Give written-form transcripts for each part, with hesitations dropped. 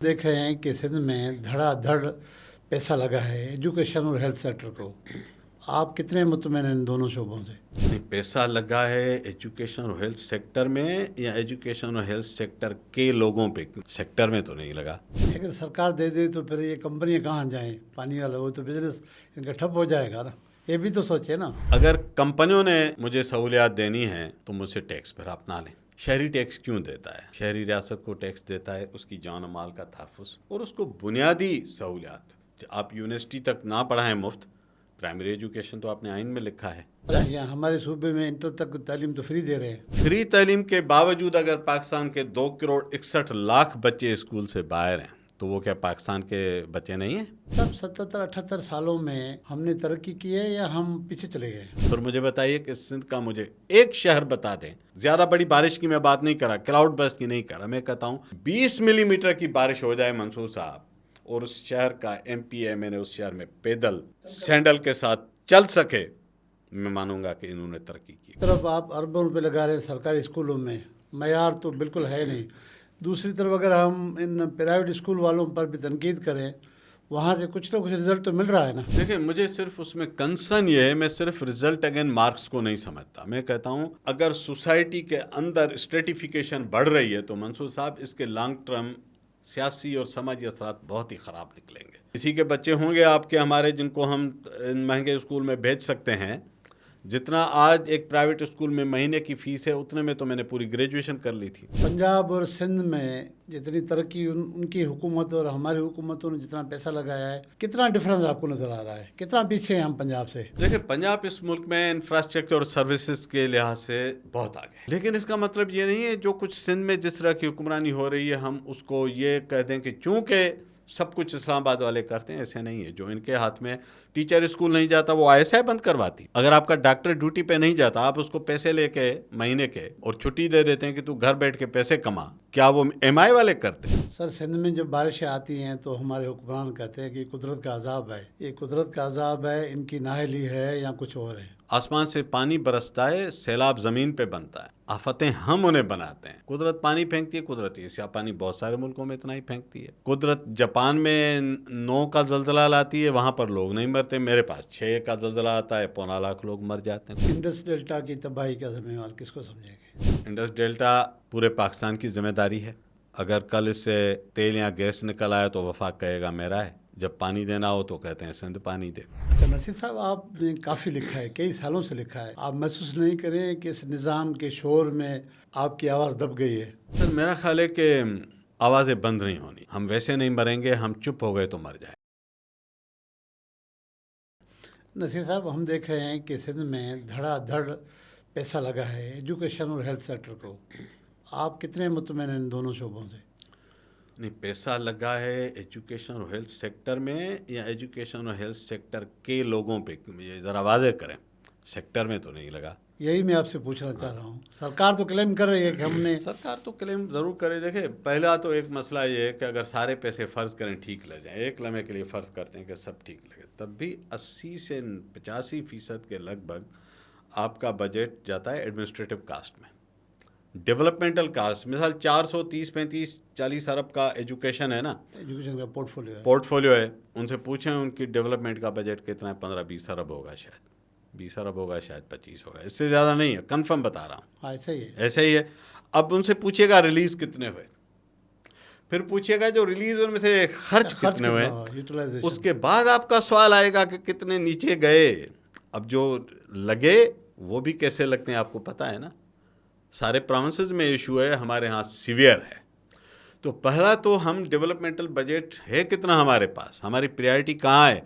دیکھ رہے ہیں کہ سندھ میں دھڑا دھڑ پیسہ لگا ہے ایجوکیشن اور ہیلتھ سیکٹر کو. آپ کتنے مطمئن ہیں ان دونوں شعبوں سے؟ نہیں، پیسہ لگا ہے ایجوکیشن اور ہیلتھ سیکٹر میں یا ایجوکیشن اور ہیلتھ سیکٹر کے لوگوں پہ؟ سیکٹر میں تو نہیں لگا. اگر سرکار دے دے تو پھر یہ کمپنیاں کہاں جائیں؟ پانی والا وہ تو بزنس ان کا ٹھپ ہو جائے گا نا. یہ بھی تو سوچے نا. اگر کمپنیوں نے مجھے سہولیات دینی ہیں تو مجھ سے ٹیکس پھر اپنا لیں. شہری ٹیکس کیوں دیتا ہے؟ شہری ریاست کو ٹیکس دیتا ہے اس کی جان و مال کا تحفظ اور اس کو بنیادی سہولیات. آپ یونیورسٹی تک نہ پڑھائیں مفت، پرائمری ایجوکیشن تو آپ نے آئین میں لکھا ہے. یہاں ہمارے صوبے میں انٹر تک تعلیم تو فری دے رہے ہیں. فری تعلیم کے باوجود اگر پاکستان کے 2 کروڑ 61 لاکھ بچے اسکول سے باہر ہیں تو وہ کیا پاکستان کے بچے نہیں ہیں؟ سب 77-78 سالوں میں ہم نے ترقی کی ہے یا ہم پیچھے چلے گئے؟ پھر مجھے بتائیے کہ سندھ کا مجھے ایک شہر بتا دیں. زیادہ بڑی بارش کی میں بات نہیں کر رہا، کلاؤڈ برسٹ کی نہیں کر رہا، میں کہتا ہوں 20 ملی میٹر کی بارش ہو جائے منصور صاحب اور اس شہر کا ایم پی ایم این اے اس شہر میں پیدل سینڈل کے ساتھ چل سکے، میں مانوں گا کہ انہوں نے ترقی کی. طرف آپ اربوں روپے لگا رہے ہیں سرکاری اسکولوں میں، معیار تو بالکل ہے نہیں. دوسری طرف اگر ہم ان پرائیویٹ اسکول والوں پر بھی تنقید کریں، وہاں سے کچھ نہ کچھ رزلٹ تو مل رہا ہے نا. دیکھیں، مجھے صرف اس میں کنسرن یہ ہے، میں صرف رزلٹ اگین مارکس کو نہیں سمجھتا. میں کہتا ہوں اگر سوسائٹی کے اندر اسٹریٹیفیکیشن بڑھ رہی ہے تو منصور صاحب اس کے لانگ ٹرم سیاسی اور سماجی اثرات بہت ہی خراب نکلیں گے. کسی کے بچے ہوں گے آپ کے ہمارے جن کو ہم ان مہنگے اسکول میں بھیج سکتے ہیں. جتنا آج ایک پرائیویٹ اسکول میں مہینے کی فیس ہے اتنے میں تو میں نے پوری گریجویشن کر لی تھی. پنجاب اور سندھ میں جتنی ترقی ان کی حکومت اور ہماری حکومتوں نے جتنا پیسہ لگایا ہے، کتنا ڈفرنس آپ کو نظر آ رہا ہے؟ کتنا پیچھے ہیں ہم پنجاب سے؟ دیکھیں، پنجاب اس ملک میں انفراسٹرکچر اور سروسز کے لحاظ سے بہت آگے ہے، لیکن اس کا مطلب یہ نہیں ہے جو کچھ سندھ میں جس طرح کی حکمرانی ہو رہی ہے ہم اس کو یہ کہہ دیں کہ چونکہ سب کچھ اسلام آباد والے کرتے ہیں. ایسے نہیں ہے. جو ان کے ہاتھ میں ٹیچر اسکول نہیں جاتا وہ آئی ایس آئی بند کرواتی. اگر آپ کا ڈاکٹر ڈیوٹی پہ نہیں جاتا، آپ اس کو پیسے لے کے مہینے کے اور چھٹی دے دیتے ہیں کہ تو گھر بیٹھ کے پیسے کما، کیا وہ ایم آئی والے کرتے ہیں؟ سر، سندھ میں جب بارشیں آتی ہیں تو ہمارے حکمران کہتے ہیں کہ یہ قدرت کا عذاب ہے. یہ قدرت کا عذاب ہے، ان کی نااہلی ہے یا کچھ اور ہے؟ آسمان سے پانی برستا ہے، سیلاب زمین پہ بنتا ہے، آفتیں ہم انہیں بناتے ہیں. قدرت پانی پھینکتی ہے، قدرت ایسیا پانی بہت سارے ملکوں میں اتنا ہی پھینکتی ہے. قدرت جاپان میں 9 کا زلزلہ لاتی ہے، وہاں پر لوگ نہیں مرتے. میرے پاس 6 کا زلزلہ آتا ہے، 2.25 لاکھ لوگ مر جاتے ہیں. انڈس ڈیلٹا کی تباہی کا ذمہ وار کس کو سمجھیں گے؟ انڈس ڈیلٹا پورے پاکستان کی ذمہ داری ہے. اگر کل اس سے تیل یا گیس نکل آیا تو وفاق کہے گا میرا ہے، جب پانی دینا ہو تو کہتے ہیں سندھ پانی دے. اچھا نصیر صاحب، آپ نے کافی لکھا ہے، کئی سالوں سے لکھا ہے. آپ محسوس نہیں کریں کہ اس نظام کے شور میں آپ کی آواز دب گئی ہے؟ سر، میرا خیال ہے کہ آوازیں بند نہیں ہونی. ہم ویسے نہیں مریں گے، ہم چپ ہو گئے تو مر جائیں. نصیر صاحب، ہم دیکھ رہے ہیں کہ سندھ میں دھڑا دھڑ پیسہ لگا ہے ایجوکیشن اور ہیلتھ سیکٹر کو. آپ کتنے مطمئن ہیں ان دونوں شعبوں سے؟ نہیں، پیسہ لگا ہے ایجوکیشن اور ہیلتھ سیکٹر میں یا ایجوکیشن اور ہیلتھ سیکٹر کے لوگوں پہ؟ یہ ذرا واضح کریں. سیکٹر میں تو نہیں لگا. یہی میں آپ سے پوچھنا چاہ رہا ہوں. سرکار تو کلیم کر رہی ہے کہ ہم نے سرکار تو کلیم ضرور کرے. دیکھیں، پہلا تو ایک مسئلہ یہ ہے کہ اگر سارے پیسے فرض کریں ٹھیک لگ جائیں، ایک لمحے کے لیے فرض کرتے ہیں کہ سب ٹھیک لگے، تب بھی 80 سے 85% کے لگ بھگ آپ کا بجٹ جاتا ہے ایڈمنسٹریٹو کاسٹ میں. ڈیولپمنٹل کاسٹ مثال 430 35 40 ارب کا ایجوکیشن ہے نا، ایجوکیشن کا پورٹ فولیو ہے. ان سے پوچھیں ان کی ڈیولپمنٹ کا بجٹ کتنا ہے. 15-20 ارب ہوگا، شاید 20 ارب ہوگا، شاید 25 ہوگا، اس سے زیادہ نہیں ہے. کنفرم بتا رہا ہوں. ہاں، ایسا ہی ہے. ایسے ہی ہے. اب ان سے پوچھے گا ریلیز کتنے ہوئے، پھر پوچھے گا جو ریلیز ان میں سے خرچ کتنے ہوئے، یوٹیلائزیشن. اس کے بعد آپ کا سوال آئے گا کہ کتنے نیچے گئے. اب جو لگے وہ بھی کیسے لگتے ہیں آپ کو پتہ ہے نا. سارے پروونسز میں ایشو ہے، ہمارے ہاں سیویئر ہے. تو پہلا تو ہم ڈیولپمنٹل بجٹ ہے کتنا ہمارے پاس، ہماری پریارٹی کہاں ہے.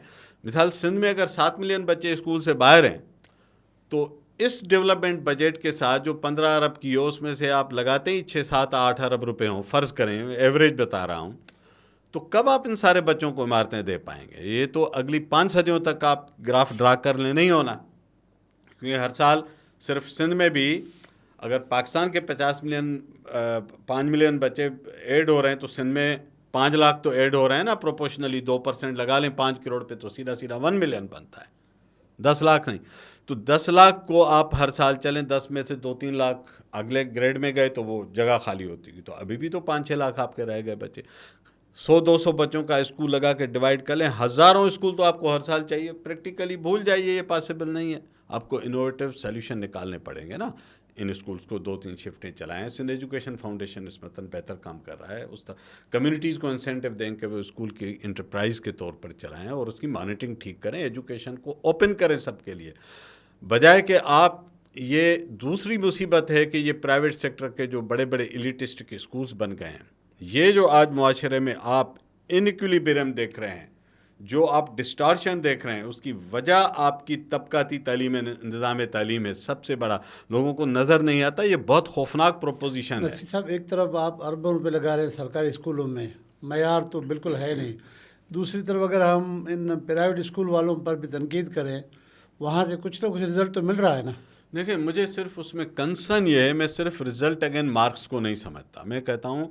مثال سندھ میں اگر 7 ملین بچے اسکول سے باہر ہیں تو اس ڈیولپمنٹ بجٹ کے ساتھ جو 15 ارب کی اس میں سے آپ لگاتے ہی 6-7-8 ارب روپے ہوں، فرض کریں، ایوریج بتا رہا ہوں، تو کب آپ ان سارے بچوں کو عمارتیں دے پائیں گے؟ یہ تو اگلی 5 صدیوں تک آپ گراف ڈرا کر لیں، نہیں ہونا. کیونکہ ہر سال صرف سندھ میں بھی اگر پاکستان کے 5 ملین بچے ایڈ ہو رہے ہیں تو سندھ میں 5 لاکھ تو ایڈ ہو رہے ہیں نا. پروپورشنلی 2% لگا لیں 5 کروڑ پہ تو سیدھا 1 ملین بنتا ہے، 10 لاکھ نہیں. تو 10 لاکھ کو آپ ہر سال چلیں، 10 میں سے 2-3 لاکھ اگلے گریڈ میں گئے تو وہ جگہ خالی ہوتی گی. تو ابھی بھی تو 5-6 لاکھ آپ کے رہ گئے بچے. 100-200 بچوں کا اسکول لگا کے ڈیوائڈ کر لیں، ہزاروں اسکول تو آپ کو ہر سال چاہیے. پریکٹیکلی بھول جائیے، یہ پاسبل نہیں ہے. آپ کو انوویٹو سلیوشن نکالنے پڑیں گے نا. ان اسکولس کو 2-3 شفٹیں چلائیں. سندھ ایجوکیشن فاؤنڈیشن اس میں بہتر کام کر رہا ہے. اس کمیونٹیز کو انسینٹو دیں کہ وہ اسکول کی انٹرپرائز کے طور پر چلائیں اور اس کی مانیٹرنگ ٹھیک کریں. ایجوکیشن کو اوپن کریں سب کے لیے، بجائے کہ آپ. یہ دوسری مصیبت ہے کہ یہ پرائیویٹ سیکٹر کے جو بڑے بڑے ایلیٹسٹ کے اسکولس بن گئے ہیں. یہ جو آج معاشرے میں آپ انیکولیبریم دیکھ رہے ہیں، جو آپ ڈسٹارشن دیکھ رہے ہیں، اس کی وجہ آپ کی طبقاتی تعلیم نظام تعلیم ہے. سب سے بڑا لوگوں کو نظر نہیں آتا. یہ بہت خوفناک پروپوزیشن ہے. نصیر صاحب، ایک طرف آپ اربوں روپے لگا رہے ہیں سرکاری اسکولوں میں، معیار تو بالکل ہے نہیں. دوسری طرف اگر ہم ان پرائیویٹ اسکول والوں پر بھی تنقید کریں، وہاں سے کچھ نہ کچھ رزلٹ تو مل رہا ہے نا. دیکھیں، مجھے صرف اس میں کنسرن یہ ہے، میں صرف رزلٹ اگین مارکس کو نہیں سمجھتا. میں کہتا ہوں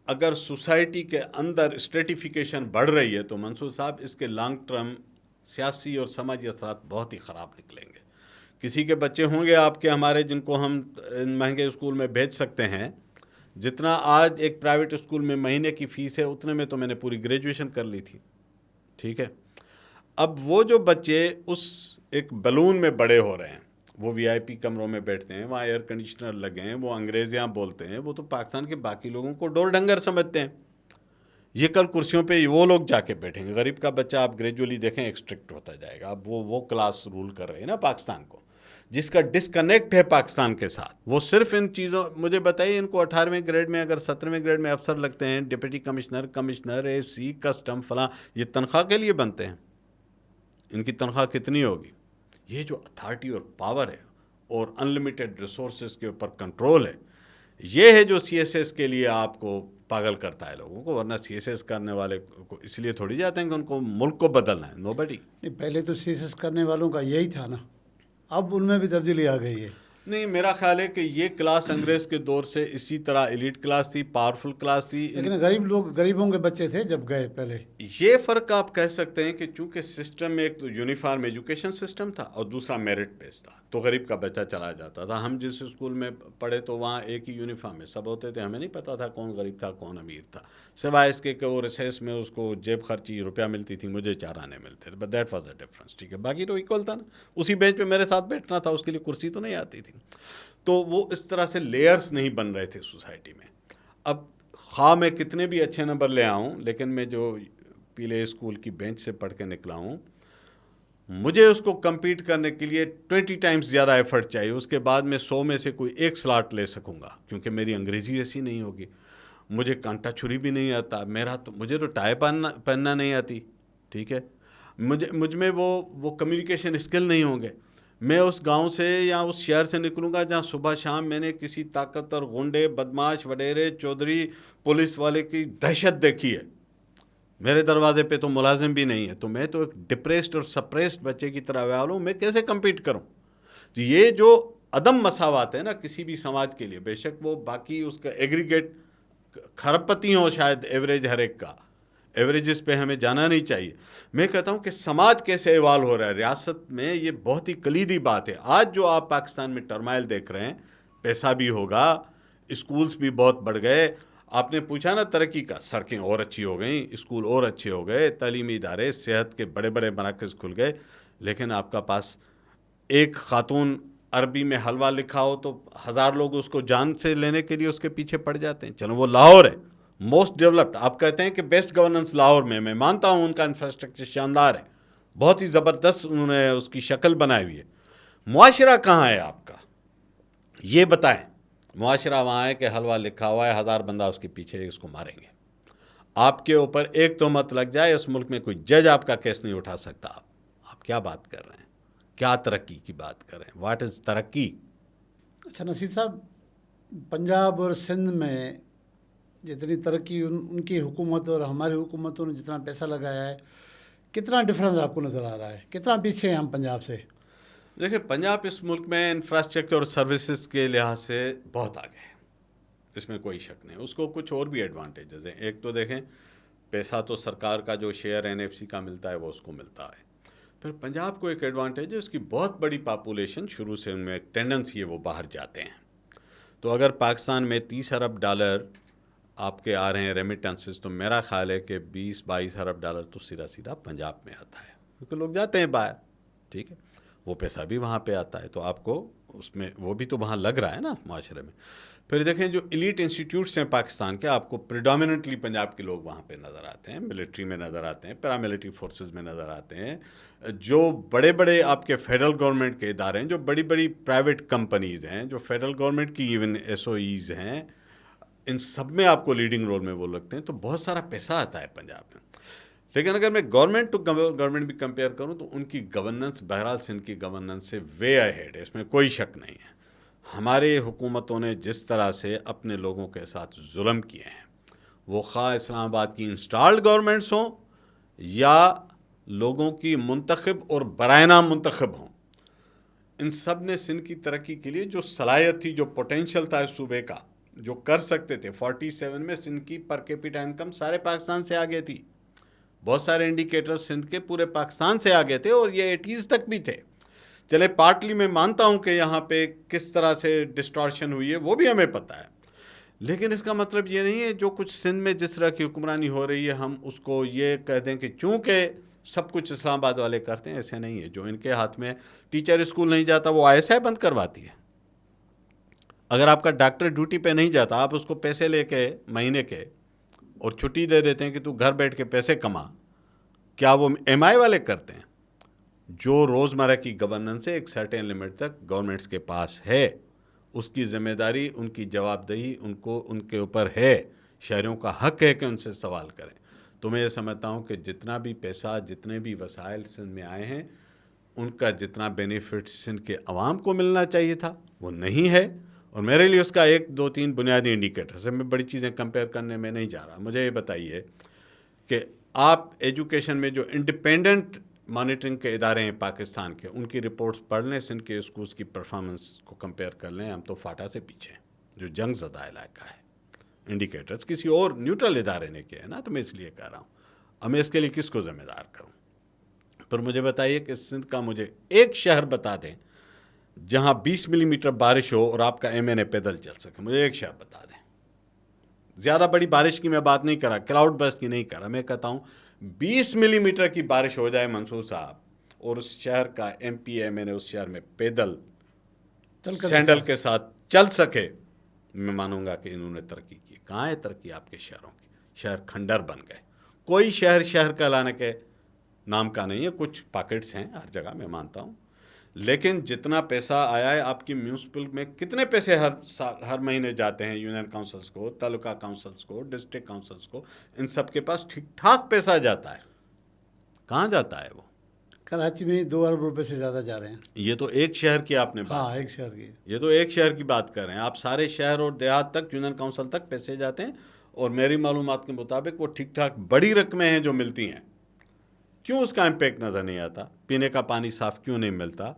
اگر سوسائٹی کے اندر اسٹریٹیفیکیشن بڑھ رہی ہے تو منصور صاحب اس کے لانگ ٹرم سیاسی اور سماجی اثرات بہت ہی خراب نکلیں گے. کسی کے بچے ہوں گے آپ کے ہمارے جن کو ہم مہنگے اسکول میں بھیج سکتے ہیں. جتنا آج ایک پرائیویٹ اسکول میں مہینے کی فیس ہے اتنے میں تو میں نے پوری گریجویشن کر لی تھی. ٹھیک ہے. اب وہ جو بچے اس ایک بلون میں بڑے ہو رہے ہیں، وہ وی آئی پی کمروں میں بیٹھتے ہیں، وہاں ایئر کنڈیشنر لگے ہیں، وہ انگریزیاں بولتے ہیں، وہ تو پاکستان کے باقی لوگوں کو ڈور ڈنگر سمجھتے ہیں. یہ کل کرسیوں پہ وہ لوگ جا کے بیٹھیں گے. غریب کا بچہ آپ گریجولی دیکھیں ایکسٹرکٹ ہوتا جائے گا. اب وہ کلاس رول کر رہے ہیں نا پاکستان کو، جس کا ڈسکنیکٹ ہے پاکستان کے ساتھ. وہ صرف ان چیزوں، مجھے بتائیے ان کو 18ویں گریڈ میں اگر 17ویں گریڈ میں افسر لگتے ہیں، ڈپٹی کمشنر اے سی کسٹم فلاں، یہ تنخواہ کے لیے بنتے ہیں. ان کی تنخواہ کتنی ہوگی؟ یہ جو اتھارٹی اور پاور ہے اور انلمیٹڈ ریسورسز کے اوپر کنٹرول ہے، یہ ہے جو سی ایس ایس کے لیے آپ کو پاگل کرتا ہے لوگوں کو. ورنہ سی ایس ایس کرنے والے کو اس لیے تھوڑی جاتے ہیں کہ ان کو ملک کو بدلنا ہے. نو بڈی. نہیں، پہلے تو سی ایس ایس کرنے والوں کا یہی تھا نا، اب ان میں بھی تبدیلی آ گئی ہے. نہیں، میرا خیال ہے کہ یہ کلاس انگریز کے دور سے اسی طرح ایلیٹ کلاس تھی، پاورفل کلاس تھی. لیکن غریب لوگ، غریبوں کے بچے تھے جب گئے پہلے. یہ فرق آپ کہہ سکتے ہیں کہ چونکہ سسٹم میں ایک تو یونیفارم ایجوکیشن سسٹم تھا اور دوسرا میرٹ بیس تھا، تو غریب کا بچہ چلا جاتا تھا. ہم جس اسکول میں پڑھے تو وہاں ایک ہی یونیفارم میں سب ہوتے تھے. ہمیں نہیں پتا تھا کون غریب تھا کون امیر تھا، سوائے اس کے کہ وہ ریسیس میں اس کو جیب خرچی روپیہ ملتی تھی، مجھے 4 آنے ملتے تھے. But that was a difference. ٹھیک ہے، باقی تو ایکول تھا نا. اسی بینچ پہ میرے ساتھ بیٹھنا تھا، اس کے لیے کرسی تو نہیں آتی تھی. تو وہ اس طرح سے لیئرز نہیں بن رہے تھے سوسائٹی میں. اب خواہ میں کتنے بھی اچھے نمبر لے آؤں، لیکن میں جو پیلے اسکول کی بینچ سے پڑھ کے نکلا ہوں، مجھے اس کو کمپیٹ کرنے کے لیے 20 ٹائمز زیادہ ایفرٹ چاہیے. اس کے بعد میں 100 میں سے کوئی ایک سلاٹ لے سکوں گا، کیونکہ میری انگریزی ایسی نہیں ہوگی. مجھے کانٹا چھری بھی نہیں آتا. مجھے تو ٹائی پہننا نہیں آتی. ٹھیک ہے. مجھ میں وہ کمیونیکیشن اسکل نہیں ہوں گے. میں اس گاؤں سے یا اس شہر سے نکلوں گا جہاں صبح شام میں نے کسی طاقتور غنڈے، بدماش، وڈیرے، چودھری، پولیس والے کی دہشت دیکھی ہے. میرے دروازے پہ تو ملازم بھی نہیں ہے. تو میں تو ایک ڈپریسڈ اور سپریسڈ بچے کی طرح ہوا ہوں. میں کیسے کمپیٹ کروں؟ تو یہ جو عدم مساوات ہے نا کسی بھی سماج کے لیے، بے شک وہ باقی اس کا ایگریگیٹ کھرب پتی ہو، شاید ایوریج ہر ایک کا، ایوریجز پہ ہمیں جانا نہیں چاہیے. میں کہتا ہوں کہ سماج کیسے ایوالو ہو رہا ہے ریاست میں، یہ بہت ہی کلیدی بات ہے. آج جو آپ پاکستان میں ٹرمائل دیکھ رہے ہیں، پیسہ بھی ہوگا، اسکولز بھی بہت بڑھ گئے. آپ نے پوچھا نا ترقی کا، سڑکیں اور اچھی ہو گئیں، اسکول اور اچھے ہو گئے، تعلیمی ادارے، صحت کے بڑے بڑے مراکز کھل گئے. لیکن آپ کا پاس ایک خاتون عربی میں حلوہ لکھا ہو تو 1000 لوگ اس کو جان سے لینے کے لیے اس کے پیچھے پڑ جاتے ہیں. چلو وہ لاہور ہے موسٹ ڈیولپڈ، آپ کہتے ہیں کہ بیسٹ گورننس لاہور میں مانتا ہوں ان کا انفراسٹرکچر شاندار ہے، بہت ہی زبردست انہوں نے اس کی شکل بنائی ہوئی ہے. معاشرہ کہاں ہے آپ کا؟ یہ بتائیں. معاشرہ وہاں ہے کہ حلوہ لکھا ہوا ہے، 1000 بندہ اس کے پیچھے اس کو ماریں گے. آپ کے اوپر ایک تہمت لگ جائے، اس ملک میں کوئی جج آپ کا کیس نہیں اٹھا سکتا. آپ کیا بات کر رہے ہیں؟ کیا ترقی کی بات کر رہے ہیں؟ واٹ از ترقی؟ اچھا نصیر صاحب، پنجاب اور سندھ میں جتنی ترقی ان کی حکومت اور ہماری حکومتوں نے جتنا پیسہ لگایا ہے، کتنا ڈفرینس آپ کو نظر آ رہا ہے؟ کتنا پیچھے ہیں ہم پنجاب سے؟ دیکھیں، پنجاب اس ملک میں انفراسٹرکچر اور سروسز کے لحاظ سے بہت آگے ہے، اس میں کوئی شک نہیں. اس کو کچھ اور بھی ایڈوانٹیجز ہیں. ایک تو دیکھیں، پیسہ تو سرکار کا جو شیئر NFC کا ملتا ہے وہ اس کو ملتا ہے. پھر پنجاب کو ایک ایڈوانٹیج ہے، اس کی بہت بڑی پاپولیشن، شروع سے ان میں ایک ٹینڈنسی ہے وہ باہر جاتے ہیں. تو اگر پاکستان میں $30 ارب آپ کے آ رہے ہیں ریمیٹنسز، تو میرا خیال ہے کہ 20-22 ارب ڈالر تو سیدھا پنجاب میں آتا ہے، کیونکہ لوگ جاتے ہیں باہر، ٹھیک ہے، وہ پیسہ بھی وہاں پہ آتا ہے، تو آپ کو اس میں وہ بھی تو وہاں لگ رہا ہے نا معاشرے میں۔ پھر دیکھیں جو ایلیٹ انسٹیٹیوٹس ہیں پاکستان کے، آپ کو پریڈومیننٹلی پنجاب کے لوگ وہاں پہ نظر آتے ہیں، ملٹری میں نظر آتے ہیں، پیراملٹری فورسز میں نظر آتے ہیں، جو بڑے بڑے آپ کے فیڈرل گورنمنٹ کے ادارے ہیں، جو بڑی بڑی پرائیویٹ کمپنیز ہیں، جو فیڈرل گورنمنٹ کی ایون ایس او ایز ہیں، ان سب میں آپ کو لیڈنگ رول میں وہ لگتے ہیں، تو بہت سارا پیسہ آتا ہے پنجاب میں۔ لیکن اگر میں گورنمنٹ ٹو گورنمنٹ بھی کمپیئر کروں تو ان کی گورننس بہرحال سندھ کی گورننس سے وے اہیڈ ہے، اس میں کوئی شک نہیں ہے۔ ہمارے حکومتوں نے جس طرح سے اپنے لوگوں کے ساتھ ظلم کیے ہیں، وہ خواہ اسلام آباد کی انسٹالڈ گورنمنٹس ہوں یا لوگوں کی منتخب اور برائے نام منتخب ہوں، ان سب نے سندھ کی ترقی کے لیے جو صلاحیت تھی، جو پوٹینشیل تھا اس صوبے کا، جو کر سکتے تھے، 47 میں سندھ کی پر کیپیٹا انکم سارے پاکستان سے آگے تھی، بہت سارے انڈیکیٹر سندھ کے پورے پاکستان سے آگے تھے، اور یہ 80s تک بھی تھے۔ چلے پارٹلی میں مانتا ہوں کہ یہاں پہ کس طرح سے ڈسٹارشن ہوئی ہے وہ بھی ہمیں پتہ ہے، لیکن اس کا مطلب یہ نہیں ہے جو کچھ سندھ میں جس طرح کی حکمرانی ہو رہی ہے ہم اس کو یہ کہہ دیں کہ چونکہ سب کچھ اسلام آباد والے کرتے ہیں، ایسے نہیں ہے۔ جو ان کے ہاتھ میں ٹیچر اسکول نہیں جاتا وہ ISI بند کرواتی ہے، اگر آپ کا ڈاکٹر ڈیوٹی پہ نہیں جاتا، آپ اس کو پیسے لے کے مہینے کے اور چھٹی دے دیتے ہیں کہ تو گھر بیٹھ کے پیسے کما، کیا وہ MI والے کرتے ہیں؟ جو روزمرہ کی گورننس سے ایک سرٹین لمٹ تک گورنمنٹس کے پاس ہے، اس کی ذمہ داری، ان کی جواب دہی ان کے اوپر ہے، شہریوں کا حق ہے کہ ان سے سوال کریں۔ تو میں یہ سمجھتا ہوں کہ جتنا بھی پیسہ، جتنے بھی وسائل سندھ میں آئے ہیں، ان کا جتنا بینیفٹ سندھ کے عوام کو ملنا چاہیے تھا وہ نہیں ہے، اور میرے لیے اس کا 1-2-3 بنیادی انڈیکیٹر سے، میں بڑی چیزیں کمپیئر کرنے میں نہیں جا رہا۔ مجھے یہ بتائیے کہ آپ ایجوکیشن میں جو انڈیپینڈنٹ مانیٹرنگ کے ادارے ہیں پاکستان کے، ان کی رپورٹس پڑھ لیں، سندھ کے اسکولس کی پرفارمنس کو کمپیئر کر لیں، ہم تو فاٹا سے پیچھے ہیں، جو جنگ زدہ علاقہ ہے۔ انڈیکیٹرز کسی اور نیوٹرل ادارے نے کیا ہے نا، تو میں اس لیے کہہ رہا ہوں، اب میں اس کے لیے کس کو ذمہ دار کروں؟ پر مجھے بتائیے کہ سندھ کا مجھے ایک شہر بتا دیں جہاں 20 ملی میٹر بارش ہو اور آپ کا MNA پیدل چل سکے، مجھے ایک شہر بتا دیں۔ زیادہ بڑی بارش کی میں بات نہیں کر رہا، کلاؤڈ برسٹ کی نہیں کر رہا، میں کہتا ہوں 20 ملی میٹر کی بارش ہو جائے منصور صاحب، اور اس شہر کا MP MNA اس شہر میں پیدل سینڈل کے ساتھ چل سکے، میں مانوں گا کہ انہوں نے ترقی کی۔ کہاں ہے ترقی آپ کے شہروں کی؟ شہر کھنڈر بن گئے، کوئی شہر کہلانے کے نام کا نہیں ہے، کچھ پاکٹس ہیں ہر جگہ، میں مانتا ہوں، لیکن جتنا پیسہ آیا ہے، آپ کی میونسپل میں کتنے پیسے ہر مہینے جاتے ہیں یونین کاؤنسلز کو، تعلقہ کاؤنسلز کو، ڈسٹرکٹ کاؤنسلز کو، ان سب کے پاس ٹھیک ٹھاک پیسہ جاتا ہے؟ کہاں جاتا ہے وہ؟ کراچی میں 2 ارب روپے سے زیادہ جا رہے ہیں۔ یہ تو ایک شہر کی آپ نے بات، ہاں، ایک شہر کی، یہ تو ایک شہر کی بات کر رہے ہیں آپ، سارے شہر اور دیہات تک، یونین کاؤنسل تک پیسے جاتے ہیں، اور میری معلومات کے مطابق وہ ٹھیک ٹھاک بڑی رقمیں ہیں جو ملتی ہیں۔ کیوں اس کا امپیکٹ نظر نہیں آتا؟ پینے کا پانی صاف کیوں نہیں ملتا؟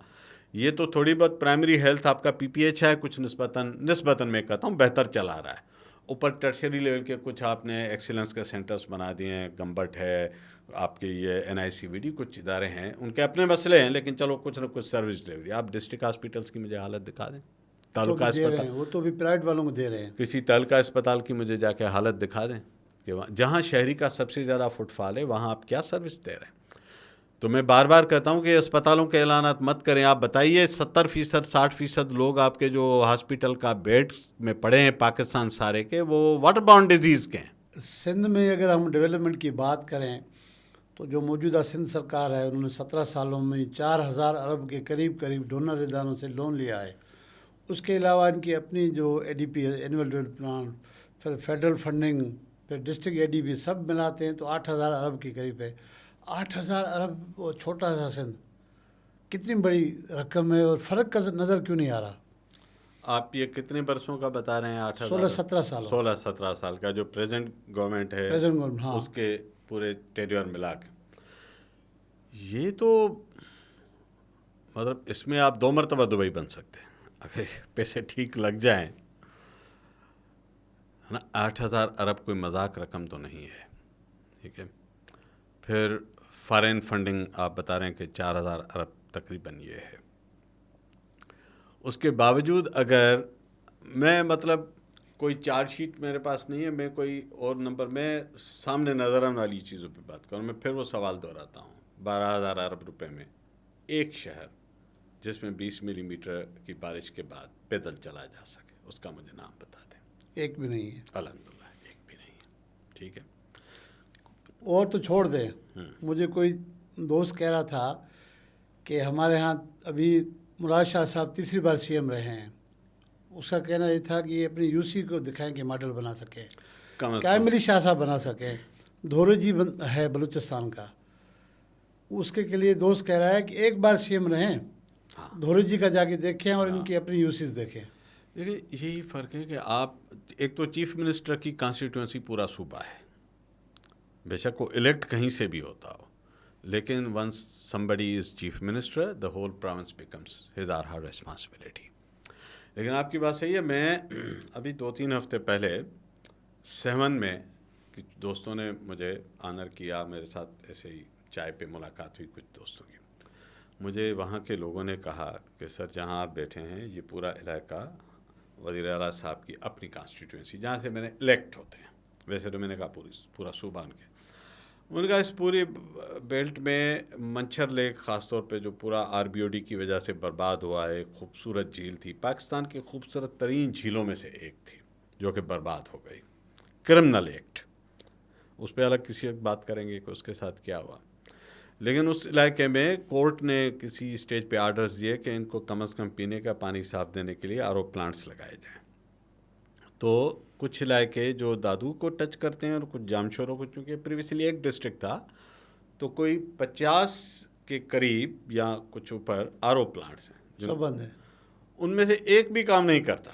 یہ تو تھوڑی بہت پرائمری ہیلتھ آپ کا PPH ہے، کچھ نسبتاً میں کہتا ہوں بہتر چلا رہا ہے، اوپر ٹرشری لیول کے کچھ آپ نے ایکسیلنس کے سینٹرز بنا دیے ہیں، گمبٹ ہے آپ کے، یہ NICVD کچھ ادارے ہیں، ان کے اپنے مسئلے ہیں، لیکن چلو کچھ نہ کچھ سروس ڈلیوری۔ آپ ڈسٹرکٹ ہاسپٹلس کی مجھے حالت دکھا دیں، تعلقہ اسپتال، وہ تو بھی پرائیویٹ والوں کو دے رہے ہیں، کسی تعلقہ اسپتال کی مجھے جا کے حالت دکھا دیں کہ جہاں شہری کا سب سے زیادہ فٹ فال ہے وہاں آپ کیا سروس دے رہے ہیں۔ تو میں بار بار کہتا ہوں کہ اسپتالوں کے اعلانات مت کریں، آپ بتائیے 70%، 60% لوگ آپ کے جو ہاسپٹل کا بیڈ میں پڑے ہیں پاکستان سارے کے، وہ واٹر باؤنڈ ڈیزیز کے ہیں۔ سندھ میں اگر ہم ڈیولپمنٹ کی بات کریں تو جو موجودہ سندھ سرکار ہے، انہوں نے 17 سالوں میں 4000 ارب کے قریب ڈونر اداروں سے لون لیا ہے۔ اس کے علاوہ ان کی اپنی جو ADP اینول ڈیولپمنٹ پلان، پھر فیڈرل فنڈنگ، پھر ڈسٹرکٹ ADP سب ملاتے ہیں تو 8000 ارب کے قریب ہے۔ 8000 ارب وہ چھوٹا سا سندھ، کتنی بڑی رقم ہے، اور فرق کا نظر کیوں نہیں آ رہا؟ آپ یہ کتنے برسوں کا بتا رہے ہیں؟ 16-17 سال 16-17 سال کا جو پریزنٹ گورنمنٹ ہے، ہاں، اس کے پورے ٹینیور ملا کے، یہ تو مطلب اس میں آپ 2 مرتبہ دبئی بن سکتے ہیں اگر پیسے ٹھیک لگ جائیں نا۔ 8000 ارب کوئی مذاق رقم تو نہیں ہے، ٹھیک ہے۔ پھر فارن فنڈنگ آپ بتا رہے ہیں کہ 4000 ارب تقریباً یہ ہے۔ اس کے باوجود اگر میں مطلب کوئی چارج شیٹ میرے پاس نہیں ہے، میں کوئی اور نمبر میں سامنے نظر آنے والی چیزوں پہ بات کروں. میں پھر وہ سوال دہراتا ہوں. 12,000 ارب روپے میں ایک شہر جس میں 20 ملی میٹر کی بارش کے بعد پیدل چلا جا سکے، اس کا مجھے نام بتا دیں. ایک بھی نہیں ہے. الحمدللہ ایک بھی نہیں ہے. ٹھیک ہے. اور تو چھوڑ دیں، مجھے کوئی دوست کہہ رہا تھا کہ ہمارے ہاں ابھی مراد شاہ صاحب تیسری بار سی ایم رہے ہیں. اس کا کہنا یہ تھا کہ یہ اپنی یو سی کو دکھائیں کہ ماڈل بنا سکے. کم از کیا کم ملی شاہ صاحب بنا سکے. دھورے جی ہے بلوچستان کا، اس کے لیے دوست کہہ رہا ہے کہ ایک بار سی ایم رہیں، دھورے جی کا جا کے دیکھیں اور ان کی اپنی یوسیز دیکھیں. دیکھیں یہی فرق ہے کہ آپ ایک تو چیف منسٹر کی کانسٹیٹوئنسی پورا صوبہ ہے، بے شک وہ الیکٹ کہیں سے بھی ہوتا ہو، لیکن once somebody is chief minister the whole province becomes his or her responsibility. لیکن آپ کی بات صحیح ہے. میں ابھی 2-3 ہفتے پہلے سیون میں کچھ دوستوں نے مجھے آنر کیا، میرے ساتھ ایسے ہی چائے پہ ملاقات ہوئی کچھ دوستوں کی. مجھے وہاں کے لوگوں نے کہا کہ سر جہاں آپ بیٹھے ہیں یہ پورا علاقہ وزیر اعلیٰ صاحب کی اپنی کانسٹیٹوئنسی جہاں سے میں نے الیکٹ ہوتے ہیں، ویسے تو میں نے کہا پورا صوبہ ان کے. ان کا اس پوری بیلٹ میں منچھر لیک خاص طور پہ جو پورا آر بی او ڈی کی وجہ سے برباد ہوا ہے، خوبصورت جھیل تھی، پاکستان کی خوبصورت ترین جھیلوں میں سے ایک تھی جو کہ برباد ہو گئی. کرمنل ایکٹ، اس پہ الگ کسی وقت بات کریں گے کہ اس کے ساتھ کیا ہوا. لیکن اس علاقے میں کورٹ نے کسی اسٹیج پہ آرڈرز دیے کہ ان کو کم از کم پینے کا پانی صاف دینے کے لیے RO پلانٹس لگائے جائیں. تو کچھ علاقے جو دادو کو ٹچ کرتے ہیں اور کچھ جامشوروں کو، چونکہ پریویسلی ایک ڈسٹرکٹ تھا تو کوئی 50 کے قریب یا کچھ اوپر RO پلانٹس ہیں، سب بند ہے. ان میں سے ایک بھی کام نہیں کرتا.